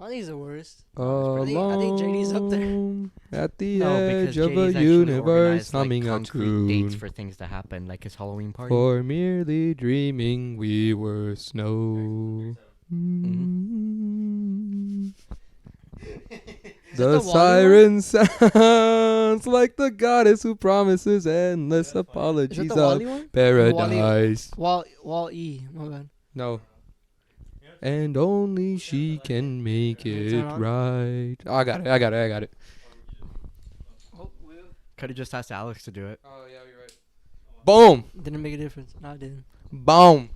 I think he's the worst. Alone I think JD's up there. at the No, edge because of a JD's actually universe, organized humming a concrete dates tune. for things to happen, like his Halloween party. For merely dreaming we were snow. Mm. The siren sounds like the goddess who promises endless apologies of paradise. Wall E. My bad. No. And only she can make it right. Oh, I got it. Could have just asked Alex to do it. Oh, yeah, you're right. Boom. Didn't make a difference. No, it didn't. Boom.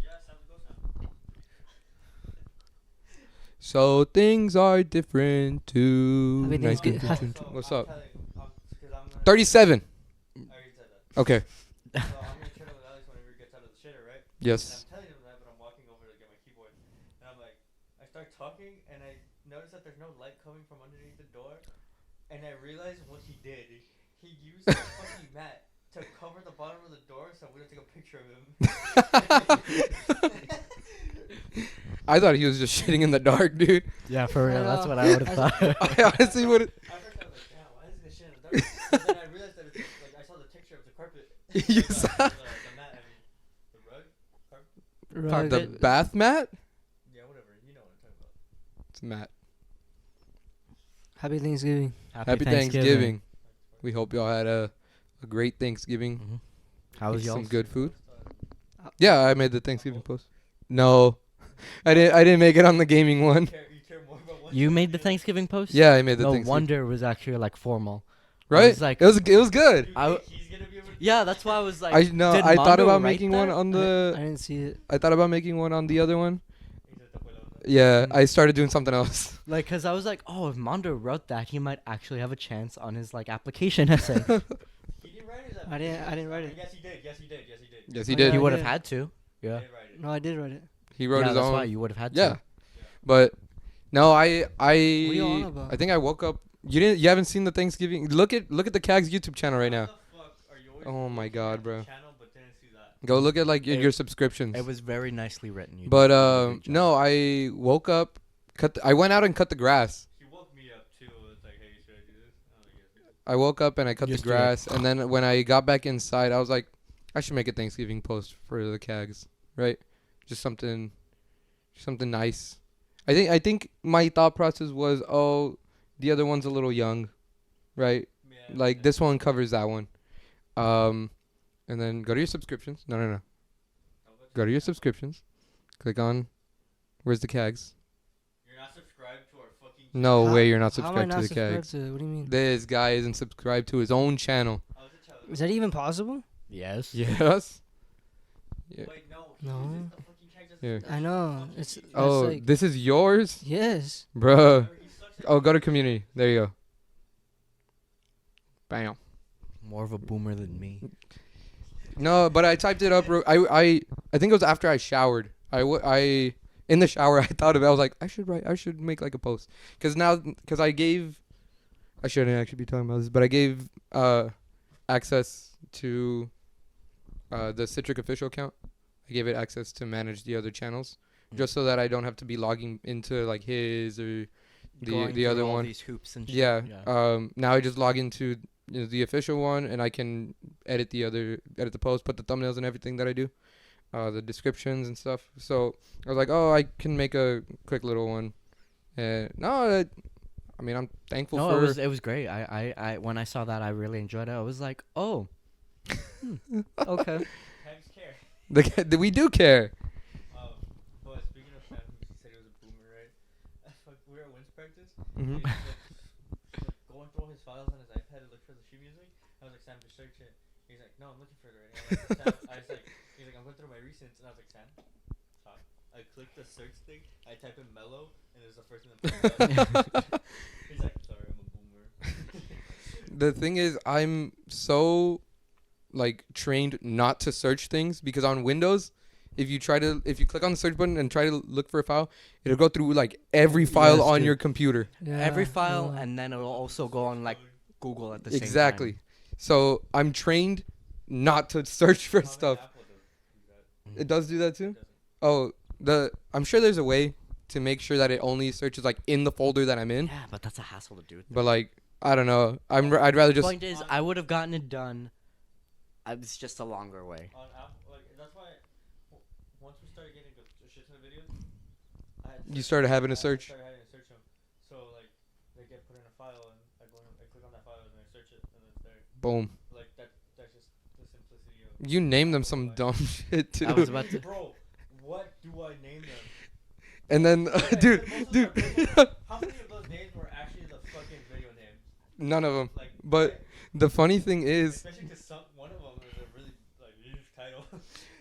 So things are different too. Everything's good. What's up? 37. Okay. So I'm gonna chill with Alex whenever he gets out of the shitter, right? Yes. And I'm telling him that, but I'm walking over to get my keyboard, and I'm like, I start talking, and I notice that there's no light coming from underneath the door, and I realize what he did. He used a fucking mat to cover the bottom of the door, so I'm gonna take a picture of him. I thought he was just shitting in the dark, dude. Yeah, for real. That's what I would have thought. I honestly would. At first I was like, damn, why is he gonna shit in the dark? But then I realized that it's like I saw the texture of the carpet. You saw the mat, I mean, the rug, carpet. the bath mat? Yeah, whatever. You know what I'm talking about. It's a mat. Happy Thanksgiving. Happy Thanksgiving. We hope y'all had a great Thanksgiving. Mm-hmm. How was y'all? Some good food. Yeah, I made the Thanksgiving post. No, I didn't make it on the gaming one. You care more about what You made the Thanksgiving post? Yeah, I made the No Thanksgiving. wonder it was actually like formal. Right? It was like it was good. he's gonna be able to yeah, that's why I was like. I thought Mondo about write making that? one on I the. didn't see it. I thought about making one on the other one. Yeah, I started doing something else. Like, cause I was like, oh, if Mondo wrote that, he might actually have a chance on his like application essay. He didn't write his I didn't write it. Yes, he did. Yes, he did. Yes, he did. Yes, he Oh, did. yeah. You would have did. had to. Yeah. He did write it. No, I did write it. He wrote yeah, his that's own. why you would have had to. Yeah, but no, What are you on I about? think I woke up. You haven't seen the Thanksgiving. Look at the CAG's YouTube channel right now. Oh my God, bro. Go look at like your subscriptions. It was very nicely written. You But did a great job. no, I woke up, I went out and cut the grass. He woke me up too. It's like, hey, should I do this? I was like, yes. I woke up and I cut the Just do it. grass, and then when I got back inside, I was like, I should make a Thanksgiving post for the CAGs, right? Just something nice. I think my thought process was, oh, the other one's a little young, right? Yeah, Like this one covers that one. And then go to your subscriptions. No. Go to your subscriptions. Click on, where's the CAGs? You're not subscribed to our fucking. No How- way you're not How am I subscribed not to the subscribed CAGs. to it? What do you mean? This guy isn't subscribed to his own channel. Is that even possible? Yes. Yes. Yeah. Wait, no. No. This is the fucking check that's Here. I know. It's Oh, like, this is yours? yes. Bruh. Oh, go to community. There you go. Bam. More of a boomer than me. No, but I typed it up. I think it was after I showered. I in the shower I thought of it. I was like, I should make like a post. Cuz I shouldn't actually be talking about this, but I gave access to the Citric official account. I gave it access to manage the other channels, just so that I don't have to be logging into like his or Going the other through all one. These hoops and shit. Yeah. Now I just log into the official one, and I can edit the post, put the thumbnails and everything that I do, the descriptions and stuff. So I was like, oh, I can make a quick little one. I mean, I'm thankful No, for. it was great. I when I saw that, I really enjoyed it. I was like, oh, okay. Tags care. We do care. But speaking of Sam, he said he was a boomer, right? We were at Wins practice. Mhm. And he was like going through all his files on his iPad to look for the sheet music. I was like, Sam, just search it. He's like, no, I'm looking for it already. He's like, I'm going through my recents, and I was like, Sam, stop. I clicked the search thing. I type in mellow, and it was the first thing that popped up. He's like, sorry, I'm a boomer. The thing is, I'm so like trained not to search things, because on Windows, if you click on the search button and try to look for a file, it'll go through like every file on your computer. Yeah, Every file, yeah. and then it'll also go on like Google at the same time. Exactly. So I'm trained not to search for stuff. Apple does do that. It does do that too. It doesn't. Oh, I'm sure there's a way to make sure that it only searches like in the folder that I'm in. Yeah, but that's a hassle to do. But like, I don't know. I'd rather The just. point is, I would have gotten it done. It's just a longer way. On Apple, like that's why once we started getting a shit ton of videos, You started having to search. I started having to search them. So like they get put in a file and I click on that file and I search it and it's there. Boom. Like that's just the simplicity of. You named them some dumb shit too. I was about to. Bro, what do I name them? And then, dude. How many of those names were actually the fucking video name? None of them. Like, But the funny thing is, especially because one of them is a really like huge title.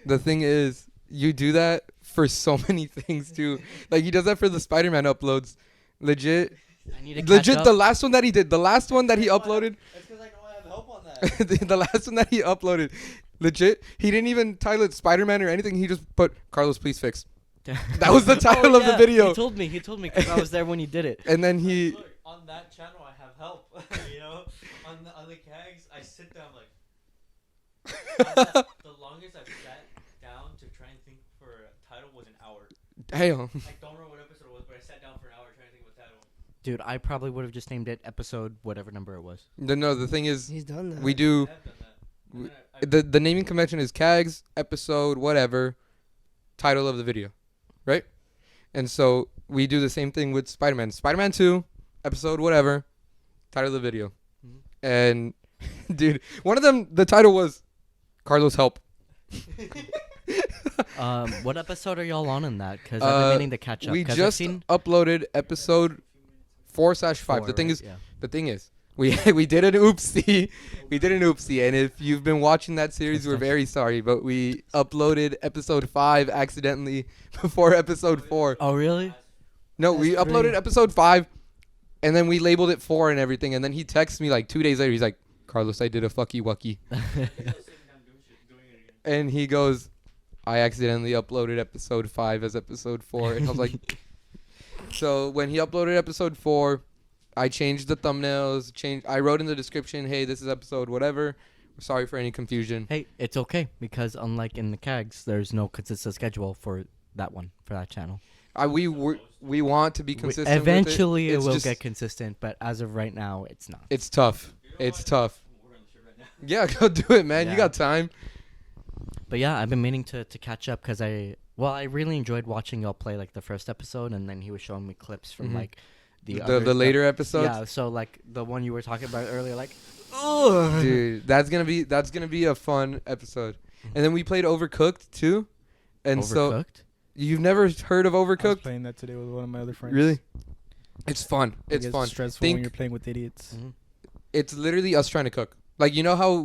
the thing is, you do that for so many things too. Like he does that for the Spider-Man uploads. Legit. I need to catch Legit, up. the last one that he did, the last one that he uploaded, That's because I know I have help on that. the last one that he uploaded, legit, he didn't even title it Spider-Man or anything. He just put Carlos, please fix. That was the title of the video. He told me because I was there when he did it. And then he, Look, on that channel I have help. You know, on the CAGs I sit down like. The longest I've sat down to try and think for a title was an hour. damn. I don't remember what episode it was, but I sat down for an hour trying to think of a title. Dude, I probably would have just named it episode whatever number it was. No, the thing is, He's done that. we do, I have done that. we- And then I- the naming convention is CAGs, episode, whatever, title of the video, right? And so we do the same thing with Spider-Man. Spider-Man 2, episode, whatever, title of the video. Mhm. And, dude, one of them, the title was Carlos Help. What episode are y'all on in that? Because I've been meaning to catch up. We 'cause I've just seen uploaded episode 4/5. four, The thing right? is, Yeah. the thing is, we did an oopsie. We did an oopsie, and if you've been watching that series, we're very sorry, but we uploaded episode 5 accidentally before episode 4. Oh really? No, That's we uploaded great. episode 5, and then we labeled it 4 and everything, and then he texts me like 2 days later. He's like, Carlos, I did a fucky wucky. I was sitting down doing it again. And he goes, I accidentally uploaded episode 5 as episode 4. And I was like, so when he uploaded episode 4, I changed the thumbnails, I wrote in the description, hey, this is episode whatever. Sorry for any confusion. Hey, it's okay because unlike in the CAGs, there's no consistent schedule for that channel. We want to be consistent Eventually, with it. it It's will just- get consistent, but as of right now, it's not. It's tough. You know It's what? tough. I'm ordering the shit right now. Yeah, go do it, man. You Yeah. got time. But yeah, I've been meaning to catch up because I really enjoyed watching y'all play like the first episode, and then he was showing me clips from Mhm. like The other- later episodes. Yeah, so like the one you were talking about earlier, like, Dude, that's gonna be a fun episode. And then we played Overcooked too. And so Overcooked. you've never heard of I was Overcooked? playing that today with one of my other friends. Really? It's fun. It It's gets fun. stressful Think- when you're playing with idiots. Mhm. It's literally us trying to cook. Like you know how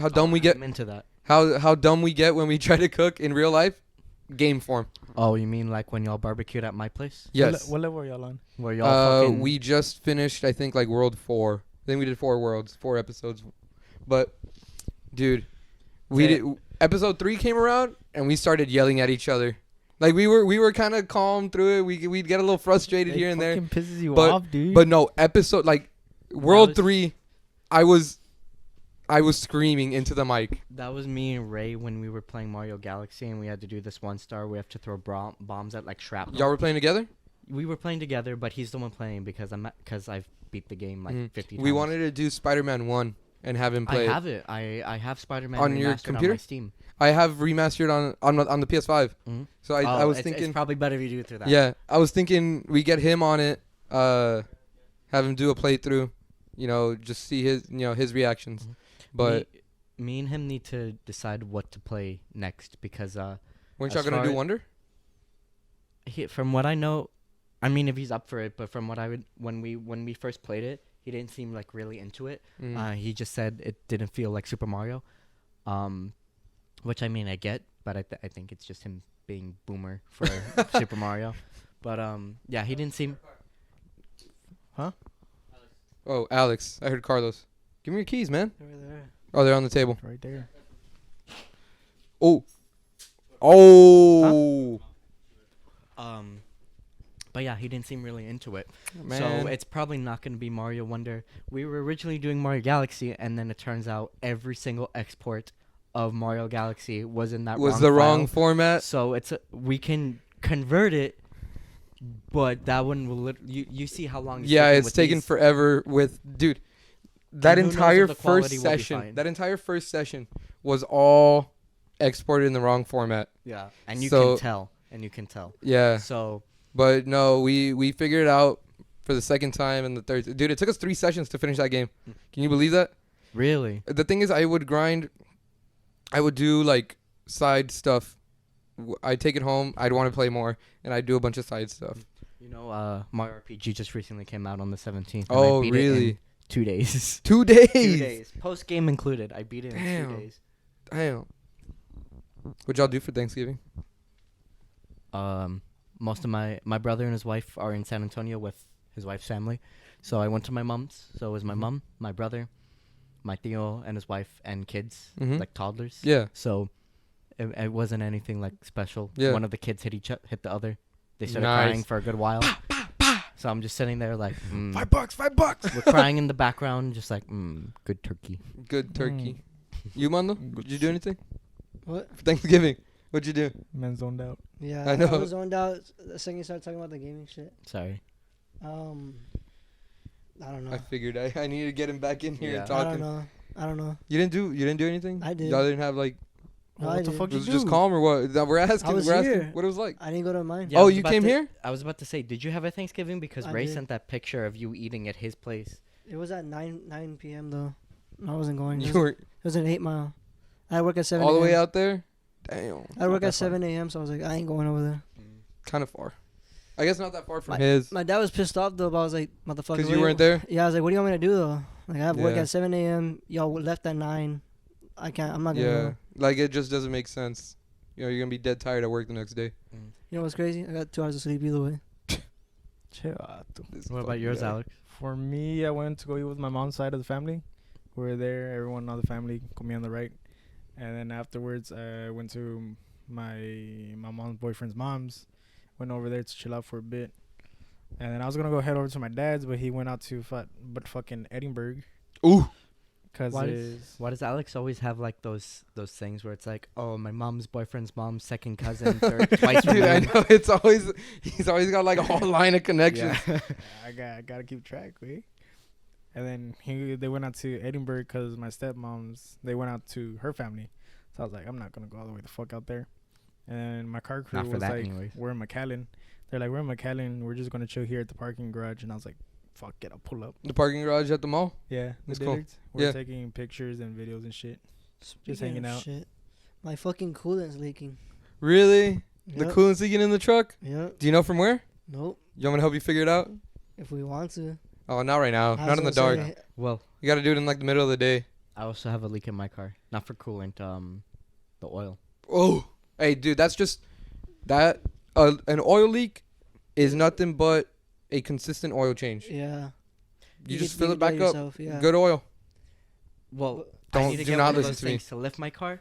dumb we get I'm into that. how dumb we get when we try to cook in real life? Game form. Oh, you mean like when y'all barbecued at my place? Yes. What level are y'all on? Where y'all fucking We just finished I think like World 4. I think we did 4 worlds, 4 episodes. But dude, we Say- did episode 3 came around and we started yelling at each other. Like we were kind of calm through it. We'd get a little frustrated It here and there. fucking pisses you But- off, dude. But no, episode like World was- 3 I was screaming into the mic. That was me and Ray when we were playing Mario Galaxy, and we had to do this one star. We have to throw bombs at like shrapnel. Y'all were playing together? We were playing together, but he's the one playing because I've beat the game like Mhm. 50 We times. wanted to do Spider-Man 1 and have him I play it. have it. I have Spider-Man On your remastered computer? on my Steam. I have remastered on the PS5. Mhm. So I was it's thinking probably better if you do it through that. yeah, I was thinking we get him on it, have him do a playthrough, just see his reactions. Mhm. But me and him need to decide what to play next because weren't as y'all gonna far do as- Wonder? from what I know, I mean if he's up for it, but from what I would when we first played it, he didn't seem like really into it. Mm. He just said it didn't feel like Super Mario, which I mean I get, but I think it's just him being boomer for Super Mario. But yeah, he didn't seem. Oh, Alex, I heard Carlos. Give me your keys, man. Over there. Oh, they're on the table. right there. Oh. Oh. But yeah, he didn't seem really into it. Man. So it's probably not going to be Mario Wonder. We were originally doing Mario Galaxy, and then it turns out every single export of Mario Galaxy was in that was wrong the wrong file. format. So we can convert it But that one will you see how long. Yeah, taken it's with taken these? forever with dude. That And who knows if entire the first quality will be session, fine. that entire first session was all exported in the wrong format. Yeah, and you So- can tell, and you can tell. Yeah, So but no, we figured it out for the second time and the third. Dude, it took us 3 sessions to finish that game. Can you believe that? really, The thing is, I would grind. I would do like side stuff. I'd take it home. I'd want to play more, and I'd do a bunch of side stuff. you know, Mario RPG just recently came out on the 17th. and Oh, I beat It really? in 2 days. 2 days. 2 days, post game included. I beat it in Damn. 2 days. Damn. What'd y'all do for Thanksgiving? Most of my brother and his wife are in San Antonio with his wife's family, so I went to my mom's. So it was my mom, my brother, my Theo and his wife, and kids, Mhm. like toddlers. Yeah. So it wasn't anything like special. Yeah. One of the kids hit the other. They started Nice. crying for a good while. So I'm just sitting there like, $5. we're crying in the background, just like, good turkey. Good turkey. You, Mando? Did you do anything What? for Thanksgiving? What'd you do? Man zoned out. Yeah, I know. I was zoned out the second you started talking about the gaming shit. Sorry. I don't know. I figured I needed to get him back in here Yeah. and I talking. don't know. You didn't do anything? I did. Y'all didn't have like No, What I the did. fuck it was you just do? calm or what? We're asking. I was We're asking here. what it was like. I didn't go to mine. Yeah, I Oh, was you about came to- here? I was about to say, did you have a Thanksgiving? Because I Ray did. sent that picture of you eating at his place. It was at 9 p.m. though. I wasn't going. You were It was an 8 mile. I work at 7 all the way a.m. out there. Damn, I work that at 7 a.m. So I was like, I ain't going over there. kind of far. I guess not that far from My- his. My dad was pissed off though. But I was like, motherfucker. Because what you do weren't there. Yeah, I was like, what do you want me to do though? Like I have work Yeah. at 7 a.m. Y'all left at 9. I can't. I'm not gonna. Yeah, Go. like it just doesn't make sense. You know, you're gonna be dead tired at work the next day. You know what's crazy? I got 2 hours of sleep either way. Chivato. This What about fucking yours, guy. Alex? For me, I went to go eat with my mom's side of the family. We were there, everyone on the family, comí on the right. And then afterwards, I went to my mom's boyfriend's mom's. Went over there to chill out for a bit. And then I was going to go head over to my dad's, but he went out to fucking Edinburgh. Ooh. Because Why does Alex always have like those things where it's like, oh, my mom's boyfriend's mom's second cousin, third, twice Dude, I removed? know it's always he's always got like a whole line of connections. Yeah. I gotta keep track, right? And then they went out to Edinburgh because my stepmom's, they went out to her family. So I was like, I'm not going to go all the way the fuck out there. And my car crew Not for was that like, anyways. we're in McAllen. They're like, we're in McAllen. We're just going to chill here at the parking garage. And I was like, fuck it, I'll pull up. The parking garage at the mall. Yeah, the That's cool. Dillards. We're Yeah. taking pictures and videos and shit. Speaking hanging of out. Shit. My fucking coolant's leaking. Really? The Yep. coolant's leaking in the truck? Yep. Do you know from where? Nope. You want me to help you figure it out? If we want to. Oh, not right now. I Not was in the gonna dark. say, Well, You got to do it in like the middle of the day. I also have a leak in my car. Not for coolant, the oil. Oh, hey, dude, that's just that. An oil leak is nothing but a consistent oil change. Yeah. You get- just fill you it get back up. yourself, Yeah. Good oil. Well, Don't- I need to do get not one of listen those to me. things to lift my car.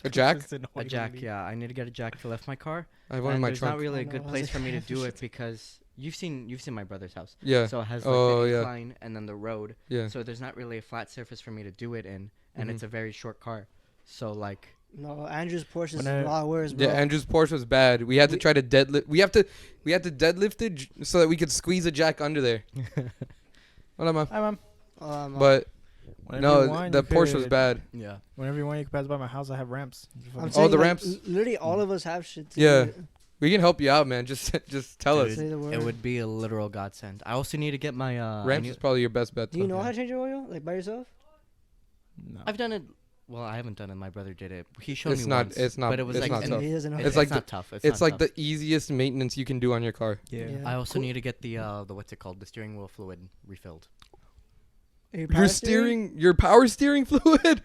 A jack? Consistent A oil jack, leak. yeah. I need to get a jack to lift my car. I have one in And my there's trunk. not really Oh, a good no, I place was for me to like, do it because you've seen my brother's house. Yeah. So it has like Oh, the yeah. incline and then the road. Yeah. So there's not really a flat surface for me to do it in, and it's Mhm. a very short car. So like, No, Andrew's Porsche is When a I- lot worse, bro. Yeah, Andrew's Porsche was bad. We had to try to deadlift. We have to deadlift it so that we could squeeze a jack under there. What am I? Hi, Mom. But Whenever you no, want, the you Porsche was could- bad. yeah. Whenever you want, you can pass by my house. I have ramps. Just I'm fucking- saying, the like, ramps? Literally, all of us have shit. To Yeah. do. We can help you out, man. Just tell Dude, us. Say the word. It would be a literal godsend. I also need to get my I Ramps need- is probably your best bet. Do you though. know how to change your oil, like by yourself? No. I've done it. Well, I haven't done it. My brother did it. He showed It's me not- once. it's not- But it was it's like not an- tough. He doesn't know. It's like not tough. It's not like tough. the easiest maintenance you can do on your car. Yeah. Yeah. I also Cool. need to get the what's it called? The steering wheel fluid refilled. Your Your your power steering fluid.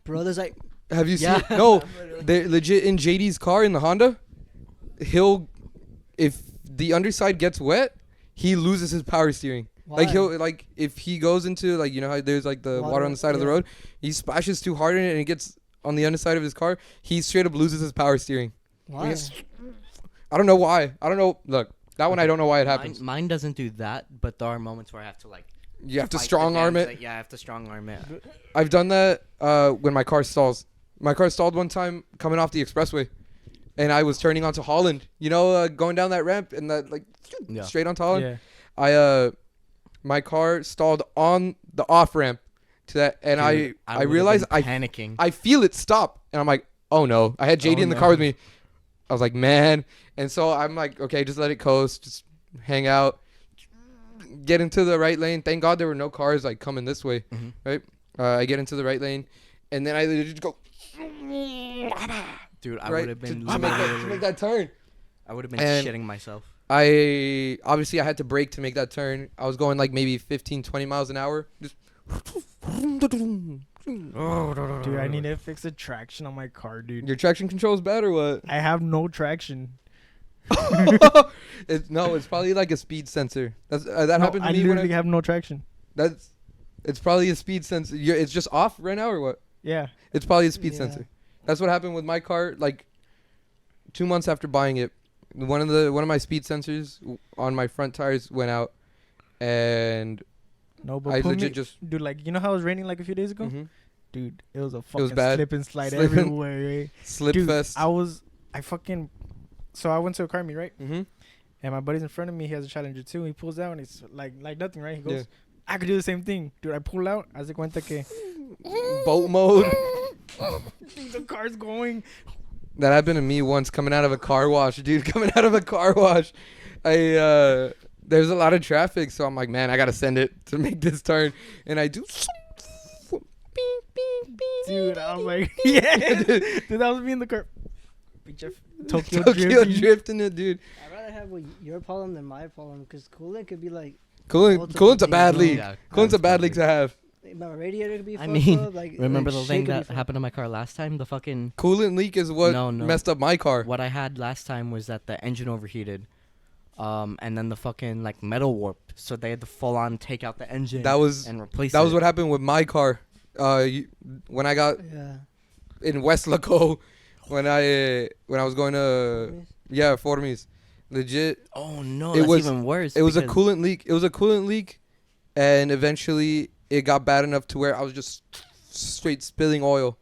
bro. There's like Have you Yeah. seen? No, they legit in JD's car in the Honda. If the underside gets wet, he loses his power steering. Like why? if he goes into like, you know how there's like the water on the side of the yeah. road, he splashes too hard in it and it gets on the underside of his car. He straight up loses his power steering. Why? Yes. I don't know why. I don't know. Look, that one I don't know why it happens. Mine doesn't do that, but there are moments where I have to like. You have to fight strong arm against it. Yeah, I have to strong arm it. I've done that when my car stalls. My car stalled one time coming off the expressway, and I was turning onto Holland. Going down that ramp and that like Yeah. straight onto Holland. Yeah. My car stalled on the off ramp to that, and Dude, I would've realized been panicking. I feel it stop, and I'm like, oh no. I had JD Oh, in the no. car with me. I was like, man, and so I'm like, okay, just let it coast, just hang out, get into the right lane. Thank God there were no cars like coming this way, Mhm. right? I get into the right lane, and then I just go, Dude, I right, would have been to make that turn. I would have been And- shitting myself. I had to brake to make that turn. I was going like maybe 15, 20 miles an hour. Just Dude, I need to fix the traction on my car, dude. your traction control is bad or what? I have no traction. It's probably like a speed sensor. That No, happened to I me when literally have no traction. it's probably a speed sensor. It's just off right now or what? Yeah. It's probably a speed Yeah. sensor. That's what happened with my car. Like 2 months after buying it, one of my speed sensors on my front tires went out, and No, but I put legit me, just dude, like, you know how it was raining like a few days ago? mhm, Dude, it was a fucking bad. slip and slide Slip and- everywhere, right? slip Dude, fest. So I went to a car meet, right? Mm-hmm. And my buddy's in front of me. He has a Challenger too. He pulls out and it's like nothing, right? He goes, Yeah. I could do the same thing. Dude, I pull out. Haz de cuenta que Boat mode. dude, the car's going. That happened to me once coming out of a car wash, dude. Coming out of a car wash, there's a lot of traffic, so I'm like, man, I gotta send it to make this turn, and I do. Dude, I was like, yeah. Dude, that was me in the car. Tokyo Tokyo drifting. drifting it, dude. I'd rather have your problem than my problem because coolant could be like Coolant's a Multiple bad things, league. Yeah, Coolant's a bad league to have. my radiator could be. I fucked mean, up, like, Remember the shit thing could be that fucked- happened to my car last time? The fucking Coolant leak is what No. messed up my car. what I had last time was that the engine overheated, and then the fucking like metal warped, so they had to full on take out the engine That was and replace that it. was what happened with my car. When I got Yeah. in West Laco, when I was going to Formis, legit. Oh no, It that's was- even worse. It was a because- coolant leak, and eventually it got bad enough to where I was just straight spilling oil,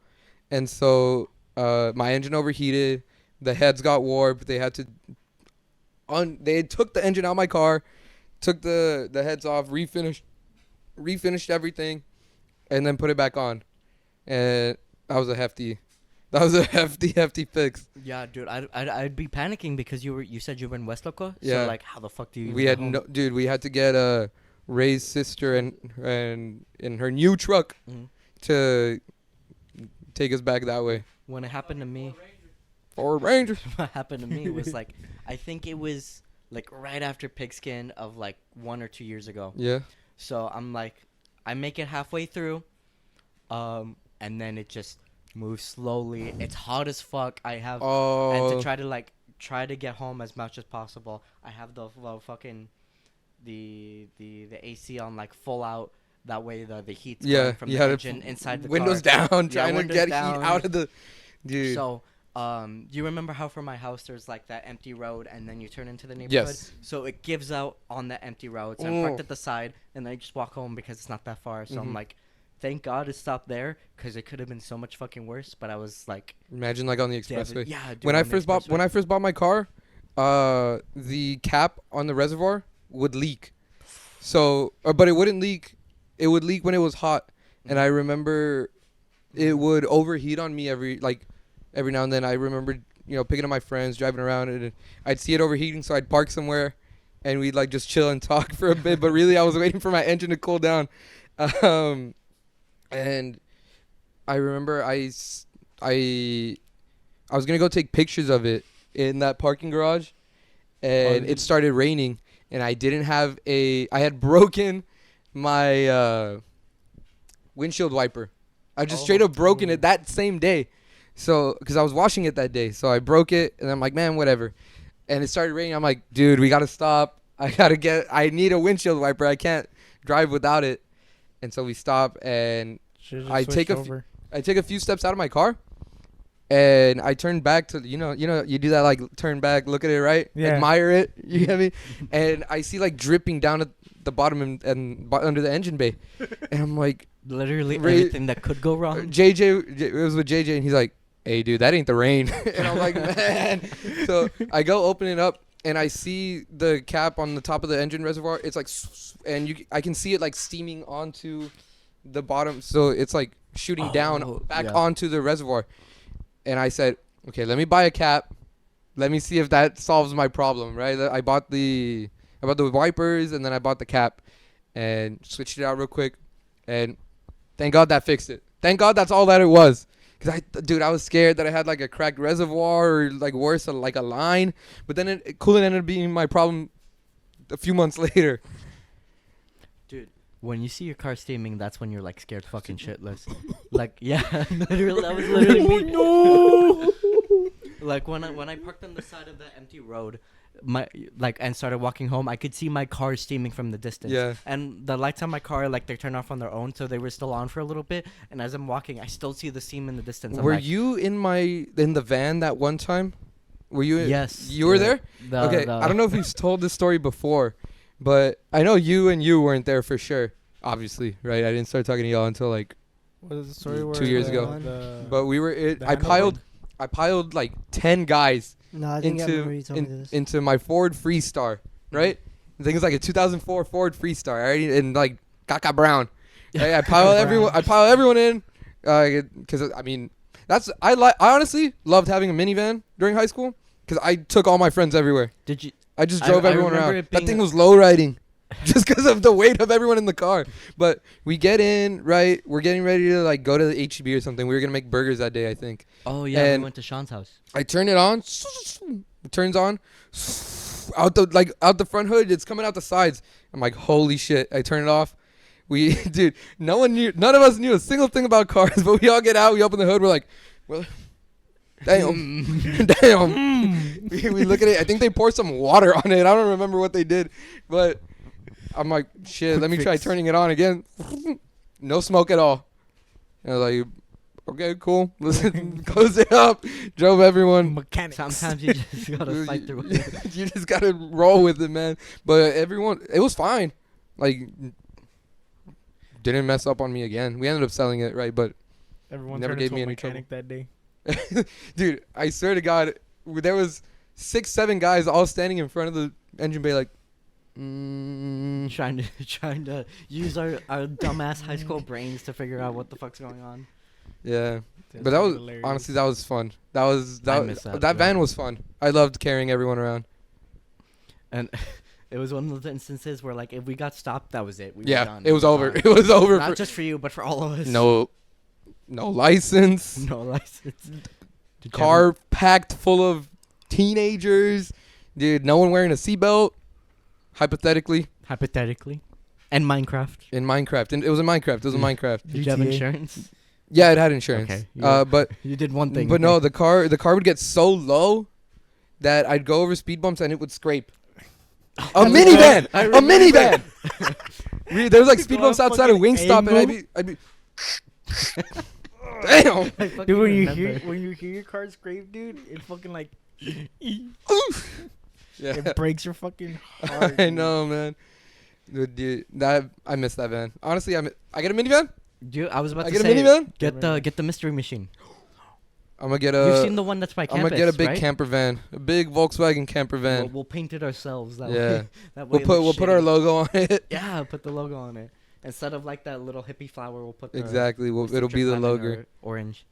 and so my engine overheated. The heads got warped. They had to they took the engine out of my car, took the heads off, refinished everything, and then put it back on, and that was a hefty fix. Yeah, dude, I'd be panicking because you said you were in West Loco. Yeah. So like, how the fuck do you? We even had get home? no, dude. We had to get Ray's sister and in her new truck Mhm. to take us back that way. When it happened to me, Ford Rangers. what happened to me was like, I think it was like right after Pigskin of like 1 or 2 years ago. Yeah. So I'm like, I make it halfway through, and then it just moves slowly. It's hot as fuck. I have and Oh. to try to get home as much as possible. I have the fucking the AC on like full out. That way the heat's going from the engine inside the windows car. down, Yeah, trying to windows get down. heat out of the. Dude. So, you remember how from my house there's like that empty road and then you turn into the neighborhood? Yes. So it gives out on that empty road. So I'm Ooh. parked at the side and then I just walk home because it's not that far. So I'm Mhm. like, thank God it stopped there because it could have been so much fucking worse. But I was like, Imagine like on the expressway. yeah. Dude, When on I the first bought my car, the cap on the reservoir would leak. So, but it wouldn't leak. It would leak when it was hot, and I remember it would overheat on me every now and then. I remember picking up my friends, driving around, and I'd see it overheating, so I'd park somewhere, and we'd like just chill and talk for a bit. But really, I was waiting for my engine to cool down, and I remember I was gonna go take pictures of it in that parking garage, and it started raining, and I had broken my windshield wiper. I just straight up broken it that same day. So, because I was washing it that day. So I broke it, and I'm like, man, whatever. And it started raining. I'm like, dude, we got to stop. I need a windshield wiper. I can't drive without it. And so we stop, and I take a few steps out of my car, and I turn back to, you do that, like, turn back, look at it, right? Yeah. Admire it. You get me? And I see, like, dripping down at the bottom and under the engine bay. And I'm like, literally Ray- everything that could go wrong. it was with JJ, and he's like, hey, dude, that ain't the rain. And I'm like, man. So I go open it up, and I see the cap on the top of the engine reservoir. It's like, and I can see it like steaming onto the bottom. So it's like shooting down back onto the reservoir. And I said, okay, let me buy a cap. Let me see if that solves my problem, right? I bought the wipers, and then I bought the cap and switched it out real quick. And thank God that fixed it. Thank God that's all that it was. Because, I was scared that I had, like, a cracked reservoir or, like, worse, like a line. But then coolant ended up being my problem a few months later. Dude, when you see your car steaming, that's when you're, like, scared fucking shitless. Like, yeah, literally, that was literally me. No! Like, when I parked on the side of the empty road, and started walking home, I could see my car steaming from the distance. Yeah. And the lights on my car, like, they turned off on their own, so they were still on for a little bit. And as I'm walking, I still see the steam in the distance. Were you in the van that one time? Were you? Yes. You were there? Okay. I don't know if we've told this story before, but I know you weren't there for sure. Obviously, right? I didn't start talking to y'all until like What is the story? 2 years ago. But we were. I piled like 10 guys No, I think I remember you told me this. into my Ford Freestar, right? I think it's like a 2004 Ford Freestar, already in like Caca Brown. Right? I piled everyone in, because I mean, I honestly loved having a minivan during high school because I took all my friends everywhere. Did you? I just drove everyone remember around. it That being thing was low riding. Just because of the weight of everyone in the car. But we get in, right? We're getting ready to like go to the HEB or something. We were going to make burgers that day, I think. Oh, yeah, And we went to Sean's house. I turn it on. It turns on. Out the front hood. It's coming out the sides. I'm like, holy shit. I turn it off. Dude, none of us knew a single thing about cars, but we all get out. We open the hood. We're like, well, damn. Damn. We look at it. I think they poured some water on it. I don't remember what they did, but I'm like, shit, let me try turning it on again. No smoke at all. And I was like, okay, cool. Listen, close it up. Drove everyone. Mechanics. Sometimes you just gotta fight through it. You just gotta roll with it, man. But everyone, it was fine. Like, didn't mess up on me again. We ended up selling it, right? But Everyone never turned gave into me a any mechanic that day. dude, I swear to God, there was 6-7 guys all standing in front of the engine bay, like, Trying to use our dumbass high school brains to figure out what the fuck's going on. yeah. That's But that was hilarious. honestly that was fun. I miss That van was fun. I loved carrying everyone around. And it was one of those instances where, like, if we got stopped, that was it. We were Yeah, done. it was We were over. done. It was over. Not just for you, but for all of us. No license. No license. Car packed full of teenagers. Dude, no one wearing a seatbelt. Hypothetically, And Minecraft. in Minecraft, and it was in Minecraft. It was in Minecraft. Did you have GTA. insurance? Yeah, it had insurance. Okay, But You did one thing. But no, the car would get so low that I'd go over speed bumps and it would scrape. A minivan, a minivan. There was like speed bumps outside of Wingstop, and I'd be. Damn. Dude, when you hear your car scrape, dude, it fucking like Yeah, it breaks your fucking heart. I know, man. Dude, I miss that van. Honestly, I get a minivan. Dude, I was about I to get a say, minivan. get the mystery machine. I'm gonna get You've seen the one that's by I'm campus, gonna get a big right? camper van, a big Volkswagen camper van. We'll paint it ourselves. That Yeah. way, that way We'll put our logo on it. Yeah, put the logo on it. Instead of like that little hippie flower, we'll put the Exactly. Mr. It'll be the Japan logo. or orange.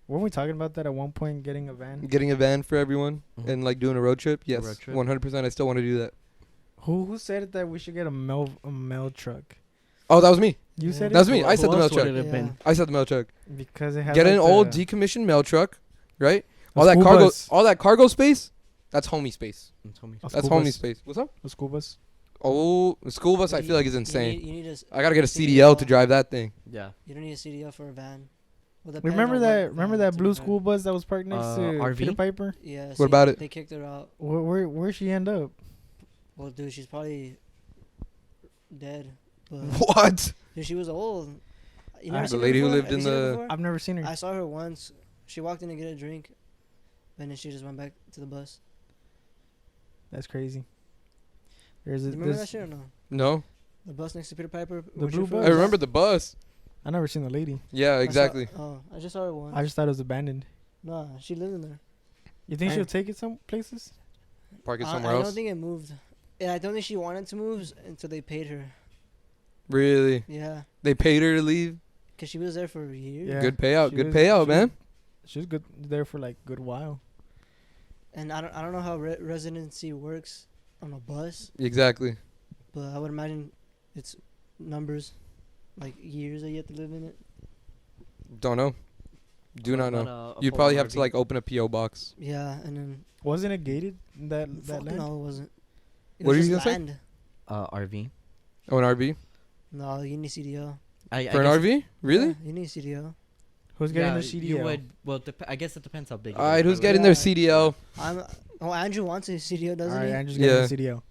Weren't we talking about that at one point? Getting a van. Getting a van for everyone Mhm. and like doing a road trip. Yes, road trip. 100%. I still want to do that. Who said it that we should get a mail truck? Oh, that was me. You Yeah. said That was it me. I said the mail else would truck. it have Yeah. been? I said the mail truck. because it has Get like an old the decommissioned mail truck, right? a All that school cargo, bus. all that cargo space. That's homie space. It's homie. A That's school homie bus. space. What's up? A school bus. Oh, the school bus. I feel like is You insane. need I gotta get a CDL. CDL to drive that thing. Yeah. You don't need a CDL for a van. Well, Remember that blue school bus that was parked next to RV? Peter Piper? Yeah. What about it? They kicked her out. Where'd she end up? Well, dude, she's probably dead. But What? dude, she was old. You The never seen her lady who before? lived Have in you seen her the- before? I've never seen her. I saw her once. She walked in to get a drink, and then she just went back to the bus. That's crazy. Do you remember that shit or no? No, The bus next to Peter Piper. The where she blue from? bus? I remember the bus. I never seen the lady. Yeah, exactly. I just saw her once. I just thought it was abandoned. Nah, she lived in there. You think I- she'll take it some places? Park it I somewhere don't else. think it moved. And I don't think she wanted to move until they paid her. Really? Yeah, They paid her to leave. because she was there for a year. Yeah. Good payout. she Good was- payout, she man. She was good there for like good while. And I don't know how residency works on a bus, Exactly. but I would imagine it's numbers, like years that you have to live in it. Don't know. Do What not about, know. a You'd probably full have to RV? like open a PO box. Yeah, and then Wasn't it gated that fuck land? no, it wasn't. It What was are you just gonna say? land. RV. Oh, an RV No, you need CDL. I for an guess- RV? Really? Yeah, you need CDL. Who's getting Yeah, the CDL? You would. Well, I guess it depends how big. it All right, is, who's but, getting like, their CDL? Andrew wants a CDL, doesn't All right, he? Andrew's Yeah. getting the CDL.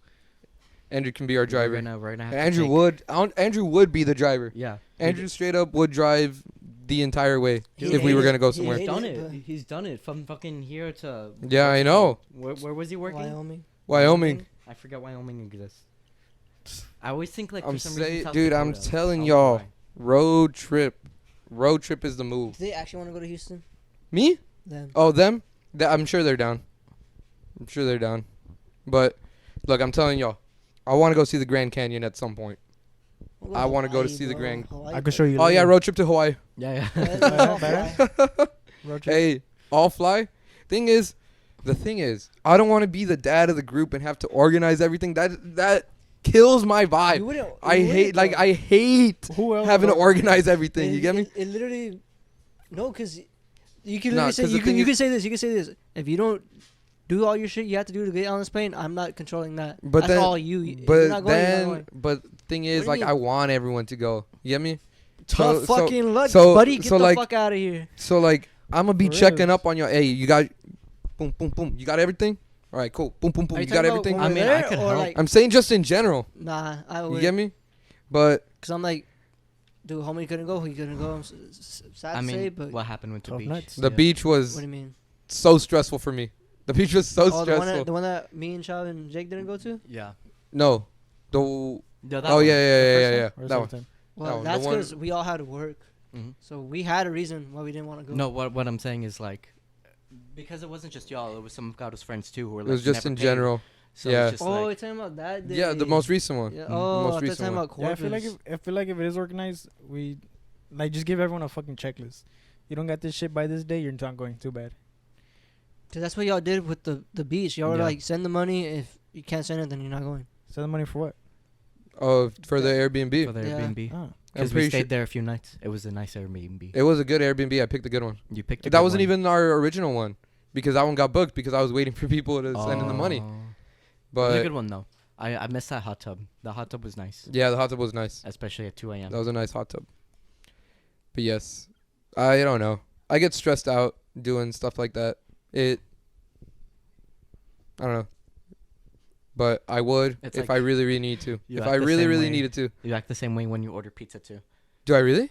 Andrew can be our driver. We're gonna have Andrew to take, would. Andrew would be the driver. Yeah. Andrew straight up would drive the entire way He if we were hated gonna go it. He somewhere. He's hated done it, it. but- He's done it from fucking here to. Yeah, I know. Where was he working? Wyoming. Wyoming. I forget Wyoming exists. I always think like I'm for some say- reason South dude, I'm Dakota. telling I don't know y'all. why. Road trip. Road trip is the move. Do they actually want to go to Houston? Me? Then. Oh, them? I'm sure they're down. I'm sure they're down. But look, I'm telling y'all, I want to go see the Grand Canyon at some point. We'll I wanna go to Hawaii, see the bro. Grand- Hawaii I could show you. Oh yeah, later. road trip to Hawaii. Yeah, Yeah, yeah. let's all fly. Road trip. Hey, all fly. The thing is, I don't want to be the dad of the group and have to organize everything. That kills my You vibe. wouldn't- I you hate wouldn't, though. I hate Who else? having to would- organize everything. You get me? It literally, no, because you can Nah, literally say 'cause the you thing can is- say this. You can say this. If you don't do all your shit you have to do to get on this plane, I'm not controlling that. But That's then- all you. If you're But not going, you're not then, going. but thing is, What do like, you I mean? want everyone to go. You get me? Tough fucking luck, so- buddy. Get so, the like- fuck out of here. So like, I'm gonna be For checking real. up on your. Hey, you got, boom, boom, boom. You got everything? All right, cool. Boom, boom, boom. Are You you got talking about everything? when I we're mean, I there, could or help. like, I'm saying just in general. nah, I You would. get me? But Cause I'm like, dude, homie couldn't go. He couldn't go. I'm sad I to say, mean, but what happened with the Tough beach? nuts. the Yeah. beach was what do you mean? so stressful for me. The beach was so Oh, the one, stressful. that, the one that me and Chav and Jake didn't go to. Yeah. No, the Yeah, that oh one. yeah, yeah, The yeah, first yeah, one? yeah. Or the That one. second time? Well, the that's one- because we all had to work, Mhm. so we had a reason why we didn't want to go. No, what I'm saying is like, because it wasn't just y'all, it was some of Gado's friends too who were It like. was just never in paid. general. So Yeah. it's just Oh, like, you're talking about that day. Yeah, the most recent one. Yeah. Mhm. Oh, most I thought you were recent talking one. about Yeah, Corpus. I feel like if it is organized, we like just give everyone a fucking checklist. You don't got this shit by this day, you're not going. Too bad. Cause that's what y'all did with the beach. Y'all were Yeah. like, send the money. If you can't send it, then you're not going. Send the money for what? Oh, for the Airbnb. for the Yeah. Airbnb. Oh. I'm Because we pretty stayed sure there a few nights. It was a nice Airbnb. it was a good Airbnb. I picked a good one. You picked a That good wasn't one. even our original one because that one got booked because I was waiting for people to send in the money. Oh. It was a But good one though. I missed that hot tub. The hot tub was nice, yeah, the hot tub was nice. especially at 2 a.m. That was a nice hot tub. But yes, I don't know. I get stressed out doing stuff like that. I don't know. But I would It's if like I really, really need to. you If act I the really, same really way. needed to. You act the same way when you order pizza too. Do I really?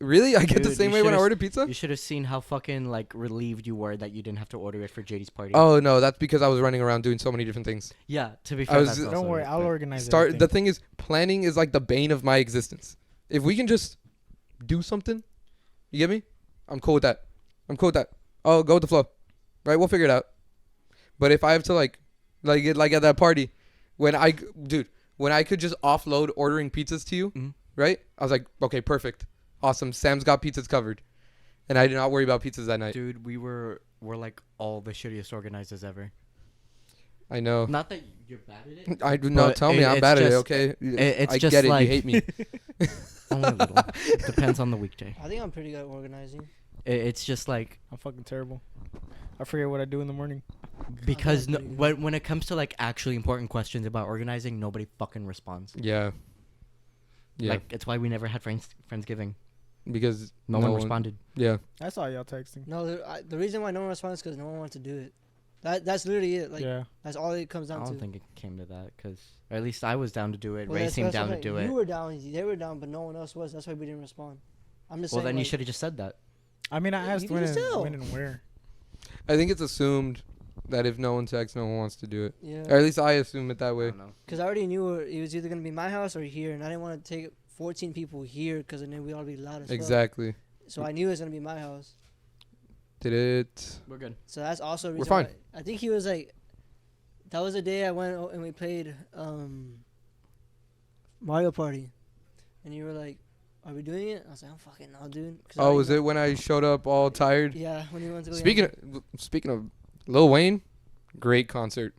Really? I get the Dude, same you way when I should've order pizza? You should have seen how fucking like relieved you were that you didn't have to order it for JD's party. Oh no, that's because I was running around doing so many different things. Yeah, to be I fair, was- that's Don't also Don't worry, it, I'll but- organize The everything. thing is, planning is like the bane of my existence. If we can just do something, you get me? I'm cool with that. Oh, go with the flow. Right? We'll figure it out. But if I have to like at that party, when I could just offload ordering pizzas to you, Mhm. right? I was like, okay, perfect. Awesome. Sam's got pizzas covered. And I did not worry about pizzas that night. Dude, we're like all the shittiest organizers ever. I know. Not that you're bad at it. I do not But tell me I'm it's bad at it, just- okay? it's I just get it. like- You hate me. Only a little. Depends on the weekday. I think I'm pretty good at organizing. It's just like I'm fucking terrible. I forget what I do in the morning. because pretty good. when it comes to like actually important questions about organizing, nobody fucking responds. Yeah. Yeah. Like it's why we never had friendsgiving. Because No one responded. Yeah. I saw y'all texting. No, the reason why no one responds is because no one wants to do it. That's literally it. Like yeah. that's all it comes I down to. don't think it came to that because at least I was down to do it. Well, Ray that's- seemed that's down what to I'm do saying. it. You were down, they were down, but no one else was. That's why we didn't respond. I'm just Well, saying. then you like, should have just said that. I mean, I Yeah, asked you can tell. when and where. I think it's assumed that if no one texts, no one wants to do it. Yeah. Or at least I assume it that way. know. Because I already knew it was either gonna be my house or here, and I didn't want to take 14 people here because then we all be loud as fuck. Exactly. So I knew it was gonna be my house. Did it? We're good. So that's also a We're reason fine. why- I think he was like, that was the day I went and we played Mario Party, and you were like, "Are we doing it?" I was like, "I'm fucking no, dude." 'Cause I Oh, already was know- it when I showed up all tired? Yeah, when you went to go. Speaking of Lil Wayne, great concert.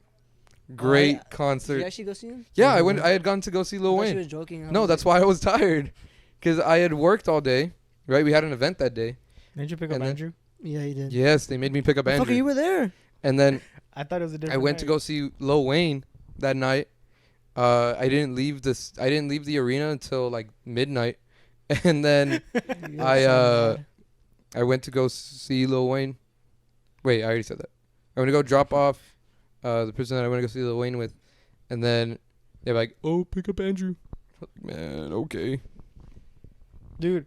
Great Did concert. you actually go see him? Yeah, I went. I had gone to go see I Lil thought she Wayne. was joking. I No, was that's like, why I was tired, because I had worked all day. Right, we had an event that day. Didn't you pick up And then- Andrew? Yeah, he did. Yes, they made me pick up Fucker, Andrew. you were there. And then I thought it was a different I went to go see Lil Wayne that night. I didn't leave this. I didn't leave the arena until like midnight, and then You got I so mad. I went to go see Lil Wayne. Wait, I already said that. I went to go drop off the person that I went to go see Lil Wayne with, and then they're like, "Oh, pick up Andrew." Man, okay. Dude,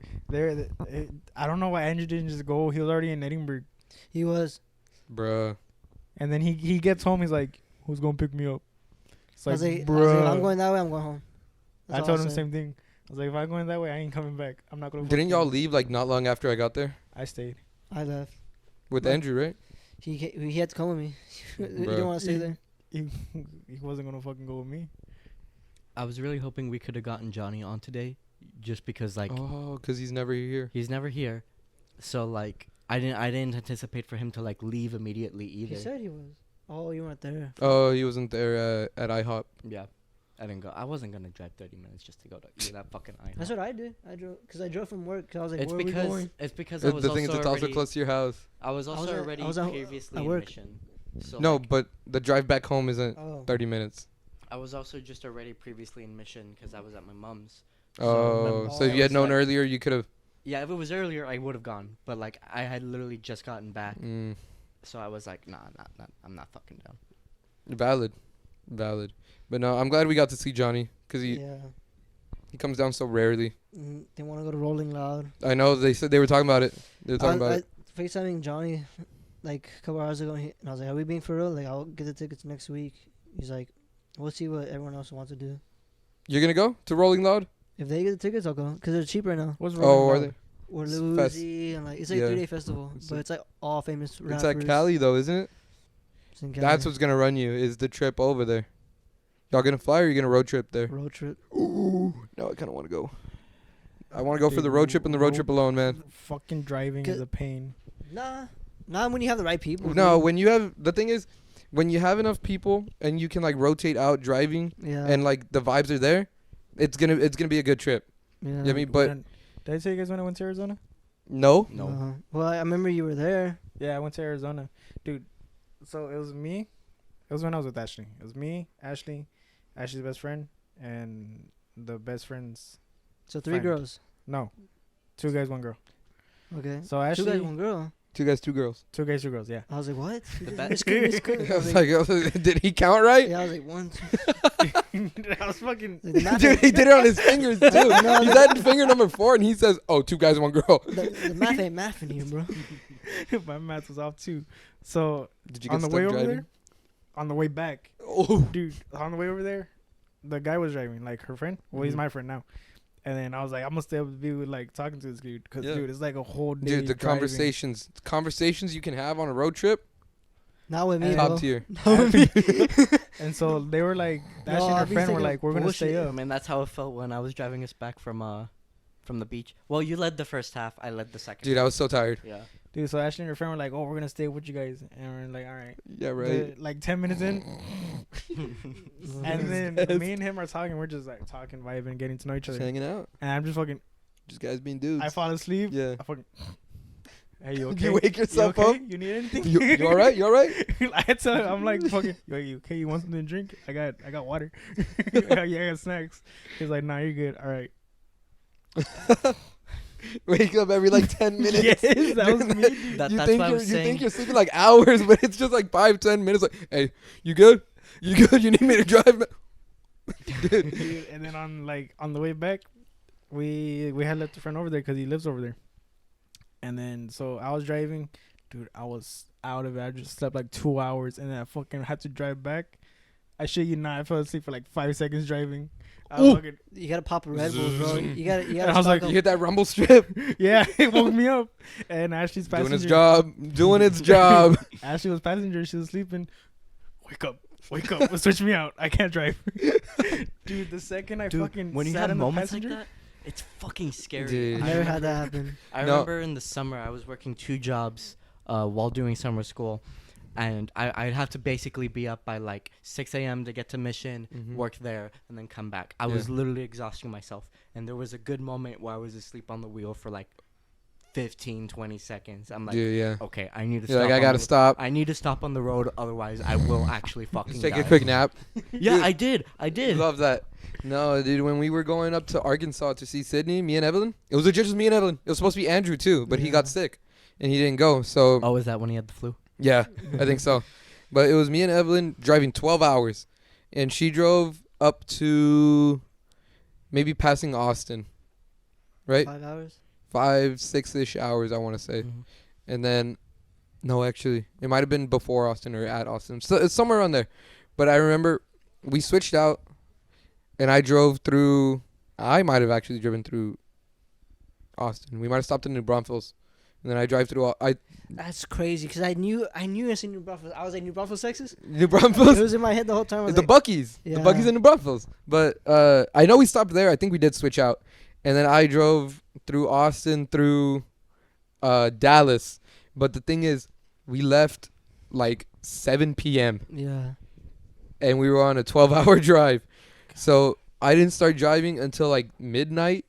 I don't know why Andrew didn't just go. He was already in Edinburgh. He was. Bruh. And then he gets home. He's like, "Who's gonna pick me up?" It's I like, was like, bro. if I'm going that way, I'm going home. That's I all told him the said. same thing. I was like, if I'm going that way, I ain't coming back. I'm not gonna. Didn't fucking- y'all leave like not long after I got there I stayed. I left. with But- Andrew, right? He had to come with me. He Bruh. didn't want to stay there. He, he wasn't gonna fucking go with me. I was really hoping we could have gotten Johnny on today, just because like Oh, cause he's never here. he's never here, so like I didn't anticipate for him to like leave immediately He either. said he was. Oh, you weren't there. Oh, he wasn't there at IHOP. Yeah, I didn't go. I wasn't gonna drive 30 minutes just to go to eat that fucking IHOP. That's what I did. I drove from work. Cause I was like, It's where are we because going? I The was thing is, also it's also already, close to your house. I was I also was at- already I was at- previously at in work. Mission. So No, like, but the drive back home isn't Oh. 30 minutes. I was also just already previously in Mission because I was at my mom's. Oh, so if I you had was known like- earlier, you could have. Yeah, if it was earlier, I would have gone. But like, I had literally just gotten back, so I was like, nah, I'm not fucking down. Valid. But no, I'm glad we got to see Johnny because he Yeah. comes down so rarely. They want to go to Rolling Loud. I know they said they were talking about it. They were talking about it. FaceTiming Johnny like a couple hours ago, and I was like, "Are we being for real? Like, I'll get the tickets next week." He's like, "We'll see what everyone else wants to do. You're gonna go to Rolling Loud? If they get the tickets, I'll go because they're cheap right now. What's Oh, are wrong? they? Or It's fest- Lucy and like it's like Yeah. a 3-day festival, It's but a- it's like all famous rappers. It's at Cali though, isn't it? It's in Cali. That's what's gonna run you is the trip over there. Y'all gonna fly or you gonna road trip there? road trip. Ooh, no, I kind of want to go. I want to go for Dude, the road trip and the road trip alone, man. Fucking driving is Get- a pain. Nah, not when you have the right people. No, dude. when you have the thing is, when you have enough people and you can like rotate out driving Yeah. and like the vibes are there, it's gonna be a good trip. yeah. You know what I mean? But Did I tell you guys when I went to Arizona? no, No. Well, I remember you were there. Yeah, I went to Arizona, dude. So it was me. It was when I was with Ashley. It was me, Ashley, Ashley's best friend, and the best friend's So 3 Friend. girls. no, 2 guys, 1 girl. Okay. So 2 Ashley, guys, 1 girl. 2 guys, 2 girls. 2 guys, 2 girls. Yeah. I was like, what? best- Miss Cook, Miss Cook. I was like, did he count right? Yeah, I was like 1, 2. I was fucking. Like, the math Dude, he ain't- did it on his fingers too. No, He's no. at finger number 4 and he says, "Oh, 2 guys, 1 girl." the math ain't mathing here, bro. My math was off too. So Did you on get the way stuck over driving? there, on the way back, Oh, dude, on the way over there, the guy was driving, like her friend. Well, he's Mhm. my friend now. And then I was like, I'm gonna stay up to be with like talking to this dude, because Yeah. dude, it's like a whole day. dude, the driving. conversations you can have on a road trip, Not with me, And- bro. top tier. Not with me. And so they were like, No, Ashley and I'd her be friend were thinking like, we're gonna stay bullshit. I up. mean, that's how it felt when I was driving us back from the beach. Well, you led the first half. I led the second. Dude, I was so tired. Yeah. Dude, so Ashley and her friend were like, oh, we're gonna stay with you guys, and we're like, all right. Yeah, right. Like 10 minutes in, and then Yes. me and him are talking. We're just like talking, vibing, getting to know each Just other. hanging out. And I'm just fucking. Just guys being dudes. I fall asleep. Yeah. I fucking. Hey, you okay? You wake yourself you okay? up. You need anything? You all right? You all right? I tell him, I'm like fucking. Yo, you okay? You want something to drink? I got water. Yeah, I got snacks. He's like, nah, you're good. All right. Wake up every like 10 minutes. Yes, that was me. Dude. That, you that's think what I you're was you saying. think you're sleeping like hours, but it's just like 5-10 minutes. Like, hey, you good? You good? You need me to drive? Dude. Dude, and then on the way back, we had left a friend over there because he lives over there. And then so I was driving, dude. I was out of it. I just slept like 2 hours, and then I fucking had to drive back. I shit you not. I fell asleep for like 5 seconds driving. I Ooh. fucking, You gotta pop a Red Bull, bro. You gotta And I was stock like, You up. hit that rumble strip. yeah, it woke me up. And Ashley's passenger. Doing its job. Doing its job. Ashley was passenger. She was sleeping. Wake up. Wake up. Switch me out. I can't drive. Dude, the second I Dude, fucking when you sat have in the moments like passenger. that, it's fucking scary. Dude. I Never remember- had that happen. I No. remember in the summer I was working 2 jobs while doing summer school, and I'd have to basically be up by like 6 a.m. to get to Mission, Mhm. work there, and then come back. I Yeah. was literally exhausting myself, and there was a good moment where I was asleep on the wheel for like 15, 20 seconds. I'm like, Dude, yeah. okay, I need to You're stop. like, I on gotta the- stop. I need to stop on the road, otherwise I will actually fucking Just take die. a quick nap. Yeah, Dude. I did. I did. Love that. No, dude, when we were going up to Arkansas to see Sydney, me and Evelyn, it was legit just me and Evelyn. It was supposed to be Andrew too, but he got Yeah. sick and he didn't go. So, Oh, is that when he had the flu? yeah, I think so. But it was me and Evelyn driving 12 hours, and she drove up to maybe passing Austin, right? 5 hours. 5, 6-ish hours, I want to say. Mhm. And then, no, actually, it might have been before Austin or at Austin. So it's somewhere around there. But I remember we switched out, and I drove through. I might have actually driven through Austin. We might have stopped in New Braunfels, and then I drive through. That's crazy because I knew I seen New Braunfels. I was like New Braunfels, Texas. New It Braunfels. was in my head the whole time. I was The like, Buc-ee's. The Yeah. Buc-ee's in New Braunfels. But I know we stopped there. I think we did switch out, and then I drove through Austin through Dallas. But the thing is, we left like 7 p.m. yeah. and we were on a 12-hour drive. So I didn't start driving until like midnight,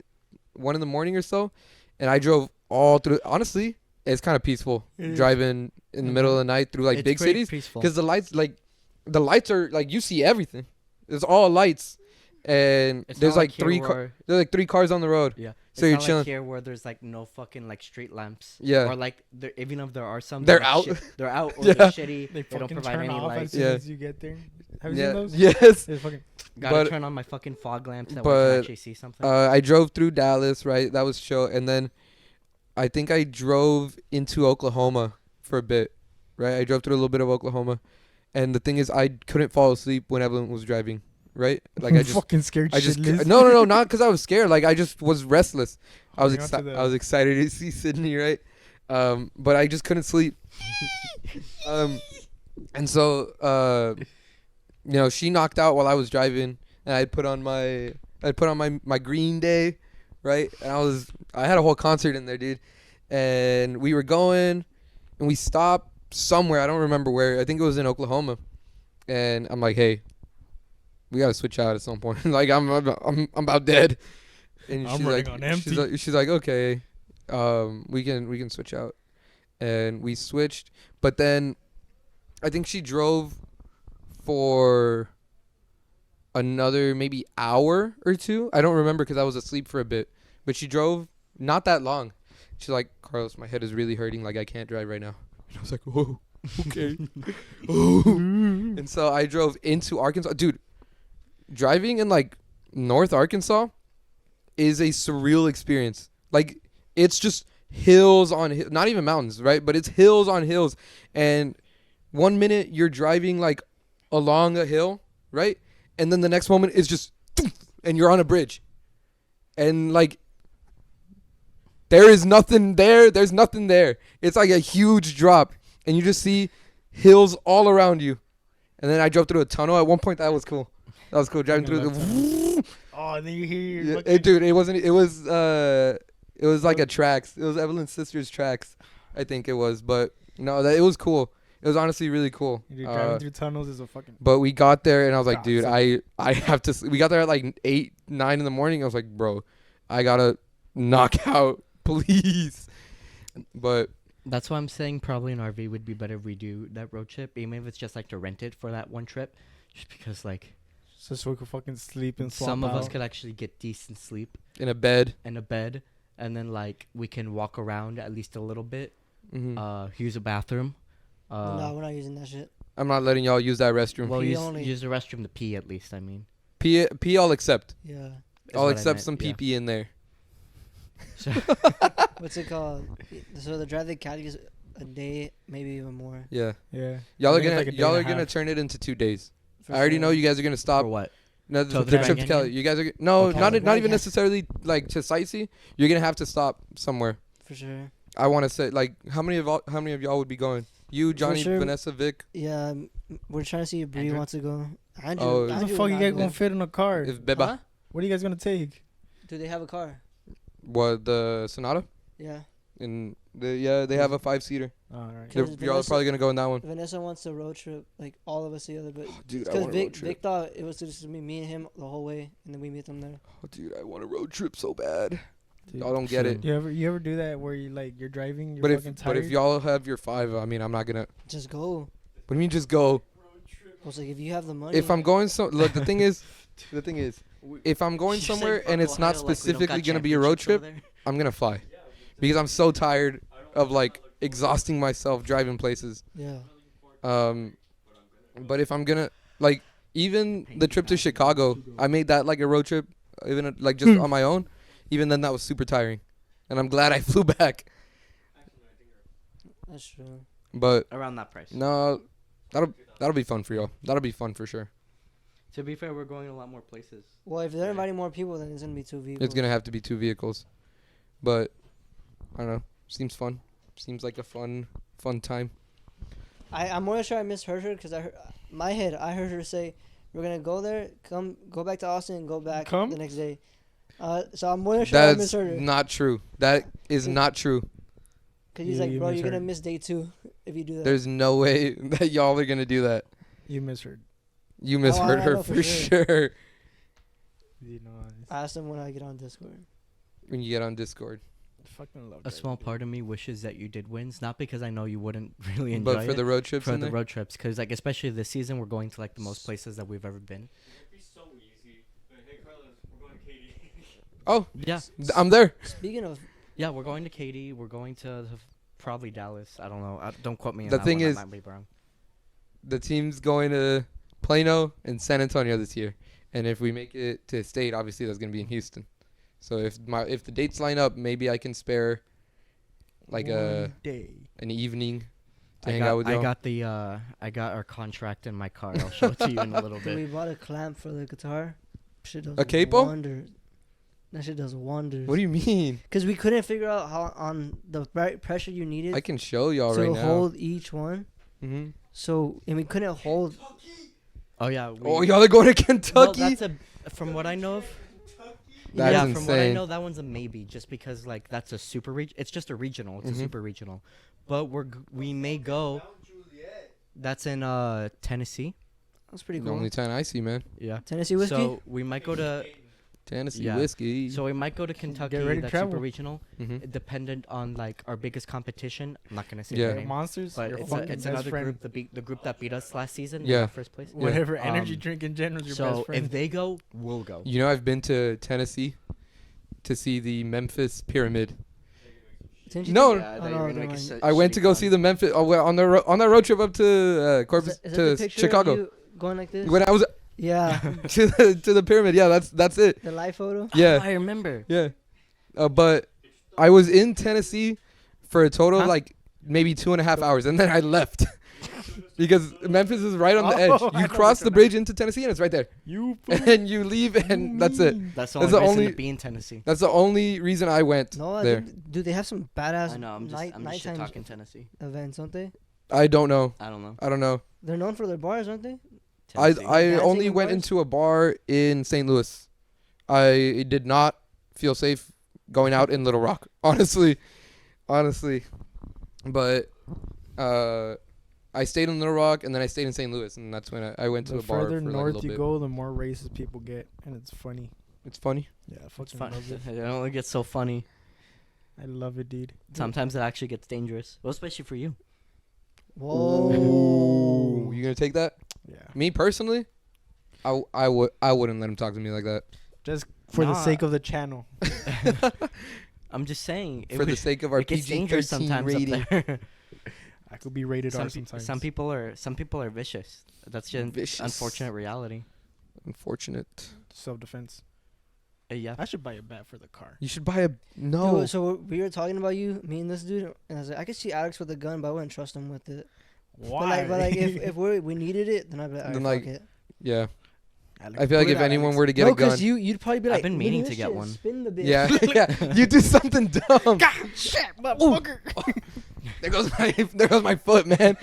1 in the morning or so. And I drove all through. Honestly, it's kind of peaceful It is. driving in the middle of the night through like It's big pretty cities. peaceful. Because the lights are like, you see everything. It's all lights. And It's there's not like here 3 where- there's like 3 cars on the road. Yeah. So It's you're not chilling. like here where there's like no fucking like street lamps. Yeah. Or like there, even if there are some, They're like, out. They're out or Yeah. they're shitty. They They don't fucking provide turn any off lights. as soon Yeah. as you get there. Have you Yeah. seen those? Yes. They fucking. Gotta But- turn on my fucking fog lamps that we but, can actually see something. I drove through Dallas, right? That was chill. And then I think I drove into Oklahoma for a bit, right? I drove through a little bit of Oklahoma. And the thing is, I couldn't fall asleep when Evelyn was driving, right? Like I just, fucking scared I just, shitless. no, not because I was scared. Like I just was restless. I was Holding on to the- I was excited to see Sydney, right? But I just couldn't sleep. And so, she knocked out while I was driving, and I put on my Green Day, right? And I had a whole concert in there, dude. And we were going, and we stopped somewhere. I don't remember where. I think it was in Oklahoma. And I'm like, hey, we gotta switch out at some point. Like I'm about dead. And I'm she's running like, on empty. she's like, okay, we can switch out, and we switched. But then, I think she drove for another maybe hour or 2. I don't remember because I was asleep for a bit. But she drove not that long. She's like, Carlos, my head is really hurting. Like I can't drive right now. And I was like, oh, okay. Oh. And so I drove into Arkansas, dude. Driving in like North Arkansas is a surreal experience. Like it's just hills on not even mountains, right? But it's hills on hills. And 1 minute you're driving like along a hill, right? And then the next moment is just and you're on a bridge. And like there is nothing there. There's nothing there. It's like a huge drop and you just see hills all around you. And then I drove through a tunnel. At one point that was cool. That was cool driving through the Oh, and then you hear your yeah, fucking. dude, it wasn't. It was like a tracks. It was Evelyn's sister's tracks, I think it was. But no, it was cool. It was honestly really cool. Dude, driving through tunnels is a fucking. But we got there and I was like, God, dude, so- I have to. We got there at like 8, 9 in the morning. I was like, bro, I gotta knock out, please. But That's why I'm saying probably an RV would be better if we do that road trip, even if it's just like to rent it for that one trip, just because like So we could fucking sleep and swap some of us out. could actually get decent sleep in a bed. and a bed, and then like we can walk around at least a little bit, Hmm. use a bathroom. No, we're not using that shit. I'm not letting y'all use that restroom. Well, Pee use only. use the restroom to pee at least. I mean, Pee I'll accept. Yeah. is I'll what I accept meant, some yeah. pee in there. So, What's it called? So the drive to Cali is a day, maybe even more. Yeah. Yeah. Y'all I are think it's gonna like a day and a turn half. it into 2 days. For I already sure. know you guys are gonna For stop. what? No, To the the trip to Grand Cali. Canyon? You guys are no, Okay. not Grand even Canyon. necessarily like to sightsee. You're gonna have to stop somewhere. For sure. I want to say like how many of y'all would be going? You, Johnny, sure. Vanessa, Vic. Yeah, we're trying to see if Bree Andrew? wants to go. Andrew, Oh, How the Andrew fuck would you not guys go. gonna fit in a car? If Beba, Huh? What are you guys gonna take? Do they have a car? what the Sonata? Yeah. In they have a 5-seater. Alright. Because Y'all are Vanessa- probably gonna go in that one. Vanessa wants a road trip, like all of us together, but Dude, I because want a road Vic trip. thought it was just me and him the whole way, and then we meet them there. Oh, dude, I want a road trip so bad. Dude, Y'all don't get it. You ever do that where you like you're driving, you're But if fucking tired? y'all have your 5, I mean, I'm not gonna. Just go. What do you mean just go? I was like, if you have the money. If I'm going look, the thing is, if I'm going somewhere and it's not specifically gonna be a road trip, I'm gonna fly, because I'm so tired of like exhausting myself driving places. Yeah. But if I'm gonna like even the trip to Chicago, I made that like a road trip, even like just on my own. Even then, that was super tiring, and I'm glad I flew back. That's true. But Around that price. no, that'll be fun for y'all. That'll be fun for sure. To be fair, we're going a lot more places. Well, if they're inviting more people, then it's gonna be 2 vehicles. It's gonna have to be 2 vehicles, but I don't know. Seems fun. Seems like a fun time. I'm more sure I misheard her because I heard her say we're gonna go there, go back to Austin, and go back Come? the next day. So I'm more sure I That's misheard her not true. That is not true. because he's Yeah, like, you bro, you're gonna misheard. miss day 2 if you do that. There's no way that y'all are gonna do that. You misheard. You misheard I her know for for sure. You know, I asked him when I get on Discord. When you get on Discord, I fucking love A that, small dude. part of me wishes that you did wins, not because I know you wouldn't really enjoy but for it, the road trips, for in the there? road trips, because like especially this season, we're going to like the most places that we've ever been. It'd be so easy. But hey, Carlos, we're going to Katie. Oh, Yeah, I'm there. Speaking of, yeah, we're going to Katy. We're going to probably Dallas. I don't know. Don't quote me. On The that thing one. is- I might be wrong. The team's going to Plano and San Antonio this year, and if we make it to state, obviously that's gonna be in Houston. So if the dates line up, maybe I can spare like One day. an evening to I hang got, out with y'all. I got our contract in my car. I'll show it to you in a little we bit. bought a clamp for the guitar. Shit does A capo? wonders. That shit does wonders. What do you mean? Because we couldn't figure out how on the right pressure you needed I can show y'all to right now. hold each one. Mm-hmm. So and we couldn't hold. Oh yeah. Oh, y'all are going to Well, Kentucky? that's from what I know of. That's yeah, from what I insane. know, that one's a maybe, just because like that's a super It's just a regional. It's Mhm. a super regional, but we may go. That's in Tennessee. That's pretty The cool. only time I see, man. Yeah. Tennessee whiskey. So we might go to. Tennessee Yeah. whiskey. So we might go to Kentucky. ready to That's travel. super regional, Mhm. dependent on like our biggest competition. I'm not gonna say Yeah. their The name, monsters, but your it's, fucking it's best another friend. group. The group that beat us last season. Yeah. In our first place. Whatever energy Um, drink in general is your So best friend. if they go, we'll go. You know, I've been to Tennessee to see the Memphis Pyramid. Didn't you No, think- Yeah, oh, that no, you're never gonna make mind. a I went to go see the Memphis on that road trip up to Corpus Is that to the picture of Chicago. you going like this? When I was Yeah, to the pyramid, yeah, that's it. the live photo. Yeah, I remember. yeah. But I was in Tennessee for a total of Huh? like maybe 2.5 hours, and then I left because Memphis is right on the Oh, edge. I You know cross what the you're bridge into Tennessee, and it's right there. you And you leave, and that's it. That's the That's only the reason only- to be in Tennessee. That's the only reason I went No, I there. think, dude, they have some badass I know. I'm just shit nighttime talking Tennessee. events, don't they? I don't know. I don't know. I don't know. They're known for their bars, aren't they? Tennessee. I Dancing only in went bars? into a bar in St. Louis. I did not feel safe going out in Little Rock, honestly. But I stayed in Little Rock, and then I stayed in St. Louis, and that's when I went to The a bar further for like a north little you bit. go, the more racist people get, and it's funny. It's funny. Yeah, I It's fucking fun. love it. It only gets so funny. I love it, dude. Sometimes it actually gets dangerous. Well, especially for you. Whoa. Ooh, you gonna take that? Yeah, Me personally, I wouldn't let him talk to me like that. just for the Nah. sake of the channel. I'm just saying. For the sake of our it gets dangerous PG-13 sometimes rating. up there. I could be rated R sometimes. some people are vicious. That's just Vicious. unfortunate reality. Unfortunate. Self-defense. Yeah. I should buy a bat for the car. You should buy a no. Dude, so we were talking about you, me and this dude, and I was like, I could see Alex with a gun, but I wouldn't trust him with it. Why? But like if we needed it, then I'd be like, Then, alright, like, fuck it. Yeah. Alex, I feel like pull it if out, anyone Alex. were to get no, a gun. because you'd probably be I've like, been "Look at meaning this to get shit, one." Spin the bitch. Yeah, yeah. You do something dumb. Shit, motherfucker. There goes my foot, man.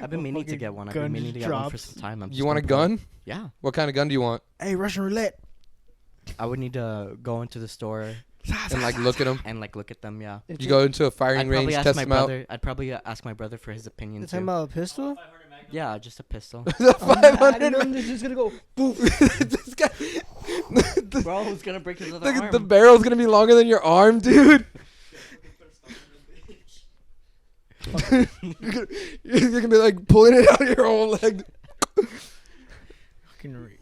I've been meaning to Fucking get one. I've gun been meaning to just get one for drops. some time. I'm You just want a gonna pull it. gun? Yeah. What kind of gun do you want? Hey, Russian roulette. I would need to go into the store And like look at them. and like look at them. Yeah. If You you- go into a I'd firing probably range, ask test my them out. brother. I'd probably ask my brother for his opinion You're too. talking about a pistol? Yeah, just a pistol. The I 500. know I'm just gonna go. This guy. Bro, who's gonna break his other The, arm? the barrel's gonna be longer than your arm, dude. You're gonna be like pulling it out of your whole leg.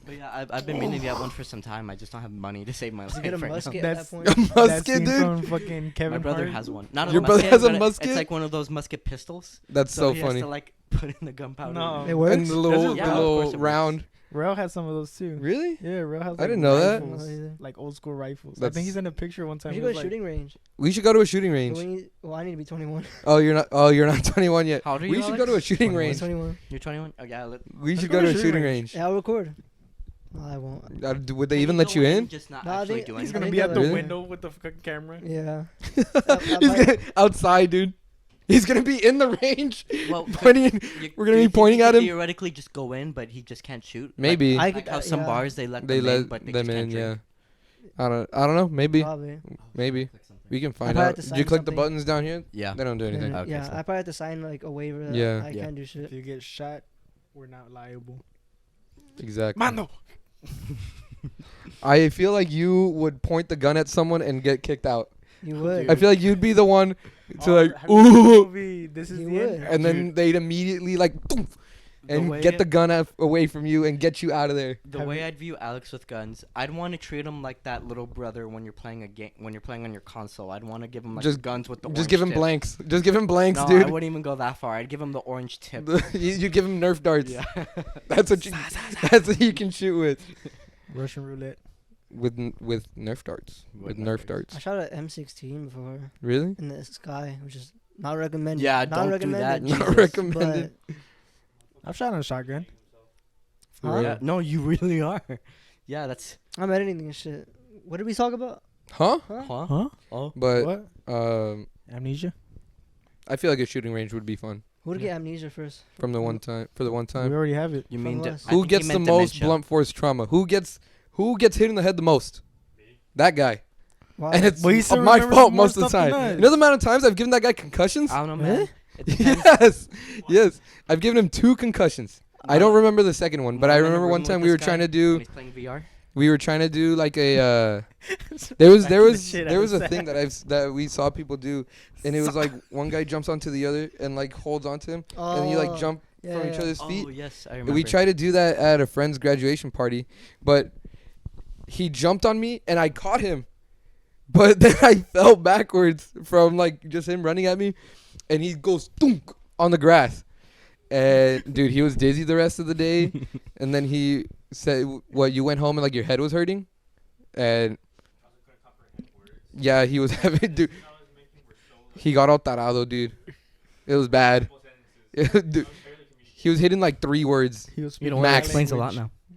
But yeah, I've been meaning to get one for some time. I just don't have money to save my Just life get a right now. musket at That's- that point. A That musket, scene dude. from fucking Kevin My brother Hart. has one. Not Your a brother musket, has a but musket? It's like one of those musket pistols. That's so he funny. has to like put in the gunpowder. No. It works. And the little, Yeah, the of course little it works. round. Rail has some of those too. Really? Yeah, Rail has. I Like, didn't know that. rifles, No, like old school rifles. I That's- think he's in a picture one We time. should he go to was a shooting range. We should go to a shooting But range. well, I need to be 21. Oh, you're not. Oh, you're not 21 yet. How old are you, We should go to a Alex? shooting 21. range. 21. You're 21. Oh yeah. We Let's should go go to to a shooting range. Yeah, I'll record. No, I won't. Would they even let you in? Just not No, I actually think doing He's I gonna think be at the they'll- window with the fucking camera. Yeah. He's gonna outside, dude. He's gonna be in the range. Well, Pointing. We're gonna be pointing at him. Theoretically, just go in, but he just can't shoot. Maybe. I Like could- how some yeah. bars they let They them let in, but they them just in. can't Yeah. drink. I don't know. Maybe. Probably. Maybe. We can find probably out. have to Did you sign click the something. buttons down here? Yeah. They don't do anything. Yeah, Okay, yeah, so- I probably have to sign like a waiver that Yeah. I Yeah. can't do If shit. you get shot, we're not liable. Exactly. Mando. I feel like you would point the gun at someone and get kicked out. You would. I feel like you'd be the one to like, have you seen the ooh, movie, This is You the would. end. and then they'd immediately like, "Thump," and way- get the gun away from you and get you out of there. The Have way you- I'd view Alex with guns, I'd want to treat him like that little brother when you're playing a game, when you're playing on your console. I'd want to give him like Just- guns with the Just orange give him tip. blanks. Just give him blanks, No, dude. I wouldn't even go that far. I'd give him the orange tip. You give him Nerf darts. Yeah. That's what you. That's what you can shoot with. Russian roulette. With Nerf darts. With Nerf darts. I shot an M16 before Really? in the sky, which is not recommended. Yeah, not don't do recommended. that. Not Jesus. recommended. I've shot on a shotgun. Huh? real. Yeah, no, you really are. Yeah, that's. But I'm editing this shit. What did we talk about? Huh? Huh? Huh? Oh. But What? Amnesia? I feel like a shooting range would be fun. Who would get amnesia first? From the one time, for the one We time. already have it. You From mean us. I Who think he gets the meant most dementia. blunt force trauma? Who gets hit in the head the most? That guy. Wow. And it's But he still my remembers fault more most of the stuff than time. us. You know the amount of times I've given that guy concussions? I don't know, Really? man. It depends. Yes. Yes. I've given him 2 concussions. I don't remember the second one, but When I I'm in a remember room one with time this we were guy, trying to when do he's playing VR. like a there was Smacking the shit out there of was a Sam. thing that we saw people do, and it was like one guy jumps onto the other and like holds onto him, and you like Oh, jump yeah, from each yeah. other's feet. Oh yes, I And remember. we tried to do that at a friend's graduation party, but he jumped on me and I caught him. But then I fell backwards from like just him running at me, and he goes thunk on the grass. And dude, he was dizzy the rest of the day. And then he said, "What? You went home and like your head was hurting?" And yeah, he was having dude. He got all tarado, dude. It was bad. Dude, he was hitting like 3 words. He was You know speaking what? That Max. explains a lot language. now.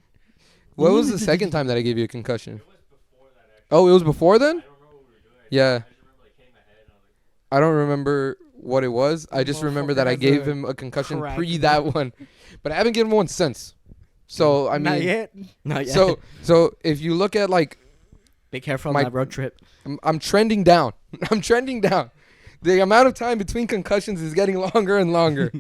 What was the second time that I gave you a concussion? Oh, it was before then? Yeah. I don't remember what it was. I just remember that I Motherfucker gave has a him a concussion crack pre in that it. one. But I haven't given him one since. So, I Not mean, yet. Not yet. so if you look at like be careful on my- that road trip. I'm trending down. I'm trending down. The amount of time between concussions is getting longer and longer.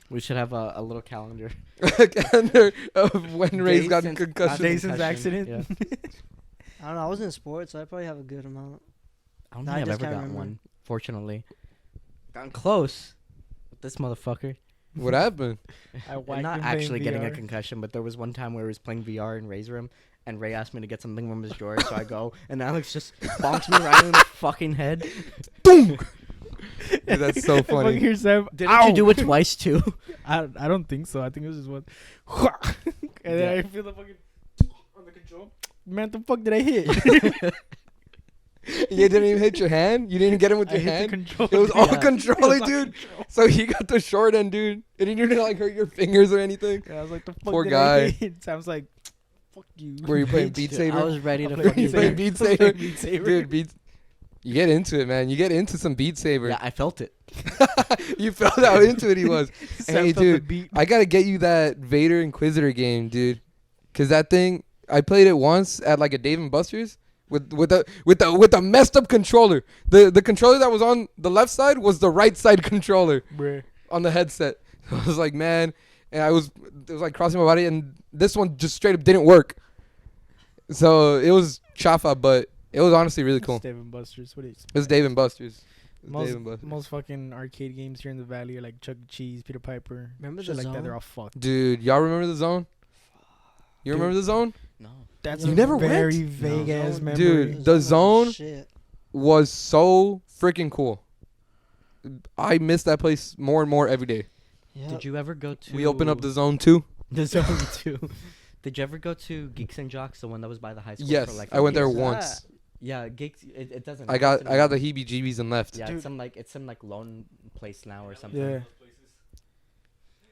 We should have a little calendar. Calendar of when Ray's gotten Jason's- concussions. Jason's accident. Yeah. I don't know. I was in sports, so I probably have a good amount. I don't Nah, think I I've just ever can't gotten remember. one. Fortunately, gotten close with this motherfucker. What happened? I I'm whacked not him playing actually getting a VR. concussion, but there was one time where he was playing VR in Ray's room, and Ray asked me to get something from his drawer, so I go, and Alex just bonks me right in the fucking head. Dude, that's so I fucking funny. hear Sam. Didn't Ow! you do it twice too? I don't think so. I think it was just one. And then Yeah. I feel the fucking on the control. Man, the fuck did I hit? You didn't even hit your hand. You didn't get him with I your hit the hand. controller. It was all Yeah. controller, It was all dude. control. So he got the short end, dude. It didn't like hurt your fingers or anything. Yeah, I was like, the fuck Poor did guy. I hit? Sam's like, fuck you. Were you playing Beat Dude, Saber? I was ready to I'm playing fucking. You playing Beat Beat Saber. Saber? Beat Saber. Dude, Beat. You get into it, man. You get into some Beat Saber. Yeah, I felt it. You felt how into it he was. Sam Hey, felt the dude, beat. I gotta get you that Vader Inquisitor game, dude. Cause that thing, I played it once at like a Dave and Buster's with a messed up controller. The controller that was on the left side was the right side controller Bruh. on the headset. I was like, man, and it was like crossing my body, and this one just straight up didn't work. So it was chafa, but it was honestly really cool. It's Dave and Buster's. What is It was Dave and Buster's. It was most, Dave and Buster's. most fucking arcade games here in the valley are like Chuck E. Cheese, Peter Piper. Remember shit the like that. Zone? They're all fucked. Dude, y'all remember the Zone? You Dude. remember the Zone? No. That's You a never very went? vague No. ass Zone- memory. Dude, the was Zone- shit. Was so freaking cool. I miss that place more and more every day. Yeah. Did you ever go to? We open up the Zone 2. the Zone 2. Did you ever go to Geeks and Jocks, the one that was by the high school? Yes, for like I went there years? once. Yeah, Geeks. It doesn't. I got the heebie-jeebies and left. Yeah, Dude. it's some like lone place now or something. Yeah.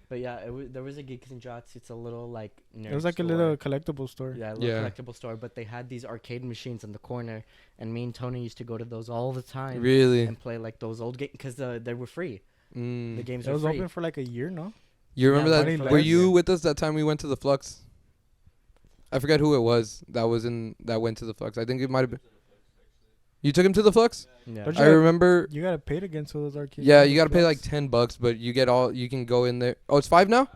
But yeah, there was a Geeks and Jocks. It's a little like nerd It was like a store. little collectible store. Yeah, a little Yeah. collectible store, but they had these arcade machines in the corner, and me and Tony used to go to those all the time Really? and play like those old games because they were free. The Mm. games It were was free. open for like a year, no? You remember Yeah, that? probably Were less. you with us that time we went to the Flux? I forget who it was that went to the Flux. I think it might have been. You took him to the Flux? Yeah. Don't I Yeah. remember. You gotta pay to get into those arcades. Yeah, games, you got to pay like plus. $10, but you get all. You can go in there. Oh, it's 5 now?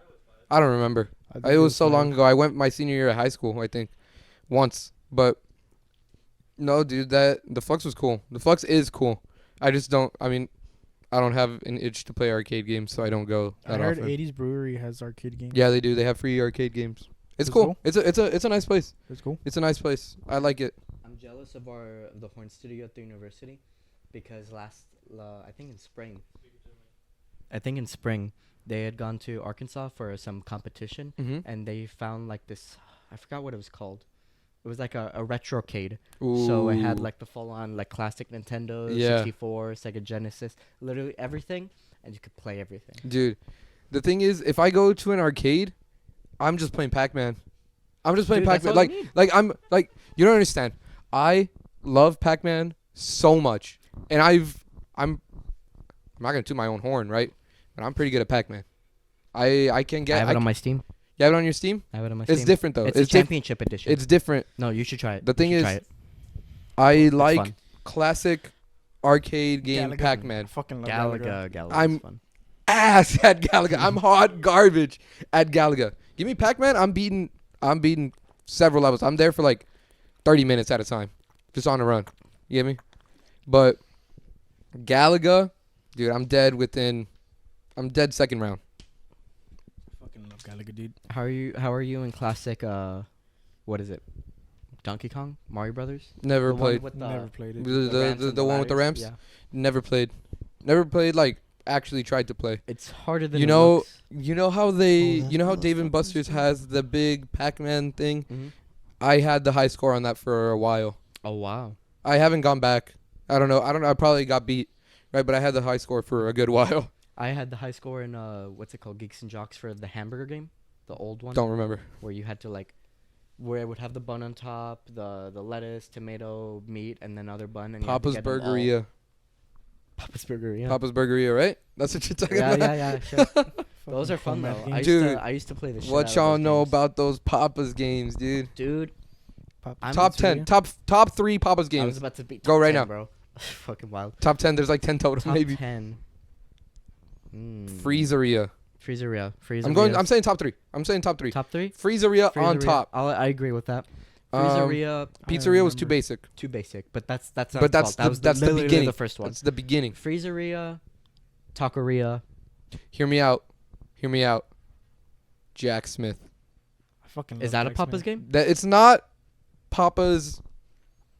I don't remember. I think It was so five. long ago. I went my senior year of high school, I think, once. But no, dude, the Flux was cool. The Flux is cool. I just don't. I mean, I don't have an itch to play arcade games, so I don't go I that heard often. 80s Brewery has arcade games. Yeah, they do. They have free arcade games. It's That's cool. cool. It's a nice place. That's cool. It's a nice place. I like it. I'm jealous of the Horn Studio at the university because I think in spring they had gone to Arkansas for some competition Mm-hmm. and they found like this, I forgot what it was called. It was like a retrocade. So it had like the full on like classic Nintendo, Yeah. 64, Sega Genesis, literally everything, and you could play everything. Dude, the thing is, if I go to an arcade, I'm just playing Pac-Man. I'm just playing Dude, that's Pac-Man. all Like, you need. like I'm like you don't understand. I love Pac-Man so much, and I'm not gonna toot my own horn, right? But I'm pretty good at Pac-Man. I can get. I have it on my Steam. You have it on your Steam? I have it on my Steam. It's different though. It's, It's the championship edition. It's different. No, you should try it. The thing You is, should try it. I It's like fun. classic arcade game Galaga. Pac-Man. Fucking love Galaga. I'm- Galaga's fun. Ass at Galaga. I'm hot garbage at Galaga. Give me Pac-Man. I'm beating several levels. I'm there for like 30 minutes at a time, just on a run. You get me? But Galaga, dude, I'm dead second round. Fucking love Galaga, dude. How are you in classic? What is it? Donkey Kong, Mario Brothers. Never The one played. with Never played it. ramps and The one with the ladders? ramps. Yeah. Never played. Never played. Like actually tried to play. It's harder than You it know, looks. you know how Oh, you know how those Dave and fuckers, Buster's dude. has the big Pac-Man thing. Mhm. I had the high score on that for a while. Oh wow. I haven't gone back. I don't know. I probably got beat, right? But I had the high score for a good while. I had the high score in what's it called, Geeks and Jocks, for the hamburger game, the old one. Don't remember. Where you had to where it would have the bun on top, the lettuce, tomato, meat, and then other bun. And you had to Papa's get them all- Burgeria. Papa's Burgeria. Papa's Burgeria, right? That's what you're talking Yeah, about. yeah, sure. Those Fucking are fun format though. games. Dude, I used to play the shit out What of y'all those know games. about those Papa's games, dude? Dude? Pop- I'm Top Pizzeria. 10, top 3 Papa's I was games. about to beat Go top right 10, now. bro. Fucking wild. Top 10. There's like 10 total, Top maybe. 10. Freezeria. Freezeria. I'm saying top 3. I'm saying top 3. Top 3? Freezeria on Freezeria. top. I agree with that. Um, Freezeria, Pizzeria was too remember. basic. too basic, but that's not But that's fault. That the- was that's the literally beginning. the first one. That's the beginning. Freezeria, Taqueria. Hear me out. Hear me out. Jack Smith. I fucking Is love that a Jack Papa's Smith. game? That it's not Papa's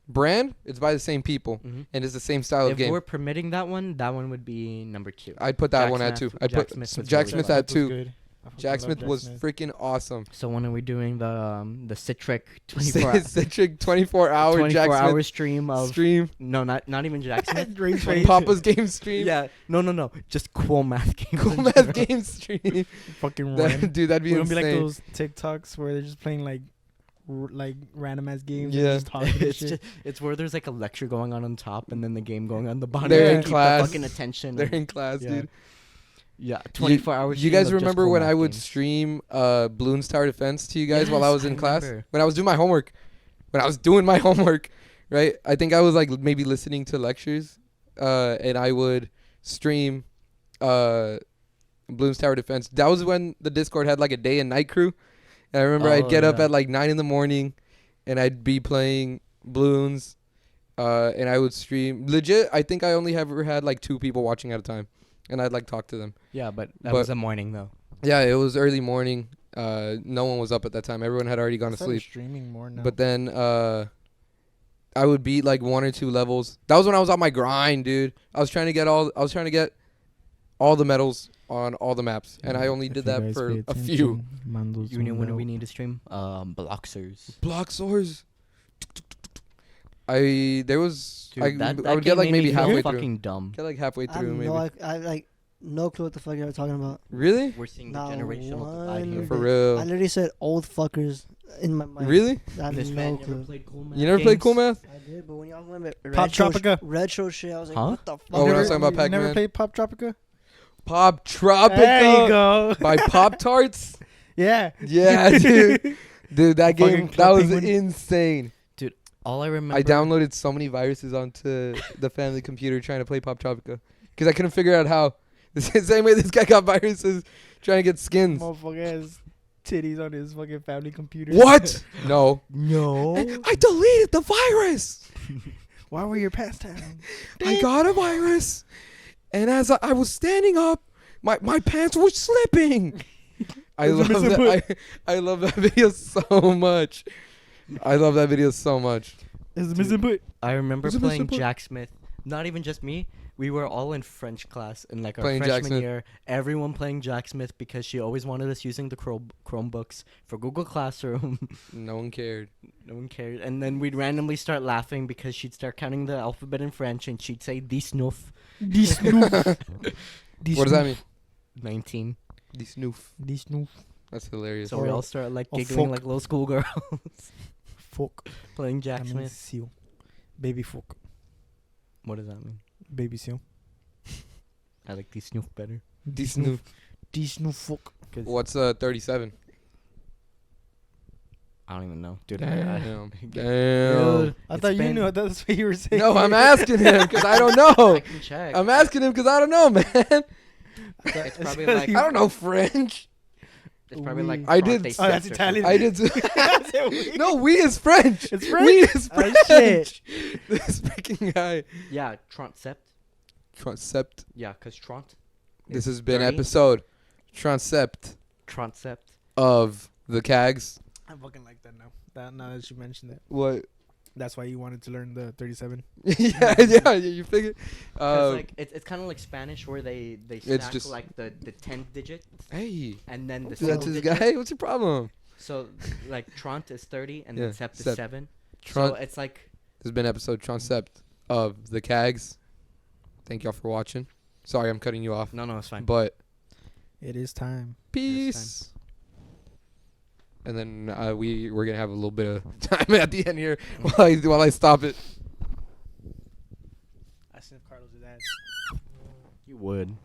brand. It's by the same people, Mm-hmm. and it's the same style of If game. we're permitting that one would be number 2. That Jack one at Smith- 2. I'd Jack put Smith was Jack really Smith fun. at That was 2. good. I fucking Jack love Smith was Smith. freaking awesome. So when are we doing the Citric 24 Citric 24-hour 24 Jack hour Smith stream of stream. no, not even Jack Smith. Race face. Papa's game stream. Yeah, no, just cool math games. Cool in math general. game stream. Fucking That, random. dude, that'd be We're gonna be insane. like those TikToks where they're just playing like random ass games. Yeah. And just talking and It's shit. just, it's where there's like a lecture going on top and then the game going on the bottom. They're to in keep class. The fucking attention. They're and- in class, yeah. dude. Yeah, 24 hours. You guys remember when I would stream Bloons Tower Defense to you guys while I Yes, was in I class? remember. When I was doing my homework. When I was doing my homework, right? I think I was like maybe listening to lectures, and I would stream Bloons Tower Defense. That was when the Discord had like a day and night crew. And I remember I'd Oh, get up yeah. at like 9 in the morning, and I'd be playing Bloons, and I would stream. Legit, I think I only ever had like 2 people watching at a time, and I'd like talk to them. Yeah, but that But- was a morning though. Yeah, it was early morning. No one was up at that time. Everyone had already gone to Started sleep. streaming more now. But then I would beat like 1 or 2 levels. That was when I was on my grind, dude. I was trying to get all the medals on all the maps, and I only If did you that guys for pay a few. attention, Mando's You know on when out. we need to stream? Bloxers. Block swords. There was Dude, I that would game get like made me maybe feel halfway through. fucking dumb. Get like halfway I have through maybe. I like no clue what the fuck you're talking about. Really? We're seeing the Not generational divide here. one For bit. real. I literally said old fuckers in my mind. Really? I have This no man never clue. played Cool Math You never played Cool games? Math? I did, but when y'all went with Pop Tropica. retro shit, I was like, Huh? what the fuck? Oh, when I was Never- talking about you Never Pac-Man. played Pop Tropica? Pop Tropica There you go. by Pop Tarts. Yeah. Yeah, dude. Dude, that Fucking game, that Club was Penguin. insane. All I remember. I downloaded so many viruses onto the family computer trying to play Pop Tropica because I couldn't figure out how. The same way this guy got viruses trying to get skins. Motherfucker has titties on his fucking family computer. What? No. No. I deleted the virus. Why were your pastimes? I got a virus, and as I was standing up, my pants were slipping. I There's a love missing that. I love that video so much. I love that video so much. Is the missing put? I remember Was it Mr. playing Put? Jack Smith. Not even just me. We were all in French class in like our Playing Jack freshman Smith. year. Everyone playing Jack Smith because she always wanted us using the Chromebooks for Google Classroom. No one cared. No one cared. And then we'd randomly start laughing because she'd start counting the alphabet in French and she'd say "die snoof." This snoof. What does that mean? 19. The snoof. This snoof. That's hilarious. So we all started like Oh, giggling fuck. like little schoolgirls Fuck. playing Jack That Smith. means seal. Baby fuck. What does that mean? Baby seal. I like die snoof better. The snoof. This snoof fuck. 'Cause What's 37? I don't even know. Dude, Damn. I Damn. I It's thought you been- knew. That's what you were saying. No, I'm asking him because I don't know. I can check. I'm asking him because I don't know, man. It's probably like I don't know French. it's probably like I did- Fronte Oh, that's Six or Italian. I did. It's No, we is French. It's We French? is Oh, French. shit. This freaking guy. something. Yeah, Transept. Transept. Yeah, cause Trant. This is has been 30. episode Transept Transept. of the Cags. I fucking like that now. Now that you mentioned that. What? That's why you wanted to learn the 37. yeah, you figured. Cause like it's kind of like Spanish where they stack just- like the 10 digits Hey, and then the that's single this digit. guy. What's your problem? So like Trant is 30 and Yeah, then Sept is Sept. 7. Tran- So it's like This has been episode Transept of the Cags. Thank y'all for watching. Sorry, I'm cutting you off, no, it's fine. but It is time. peace. And then we're gonna have a little bit of time at the end here while I stop it. I sniff Carlos's ass. You would.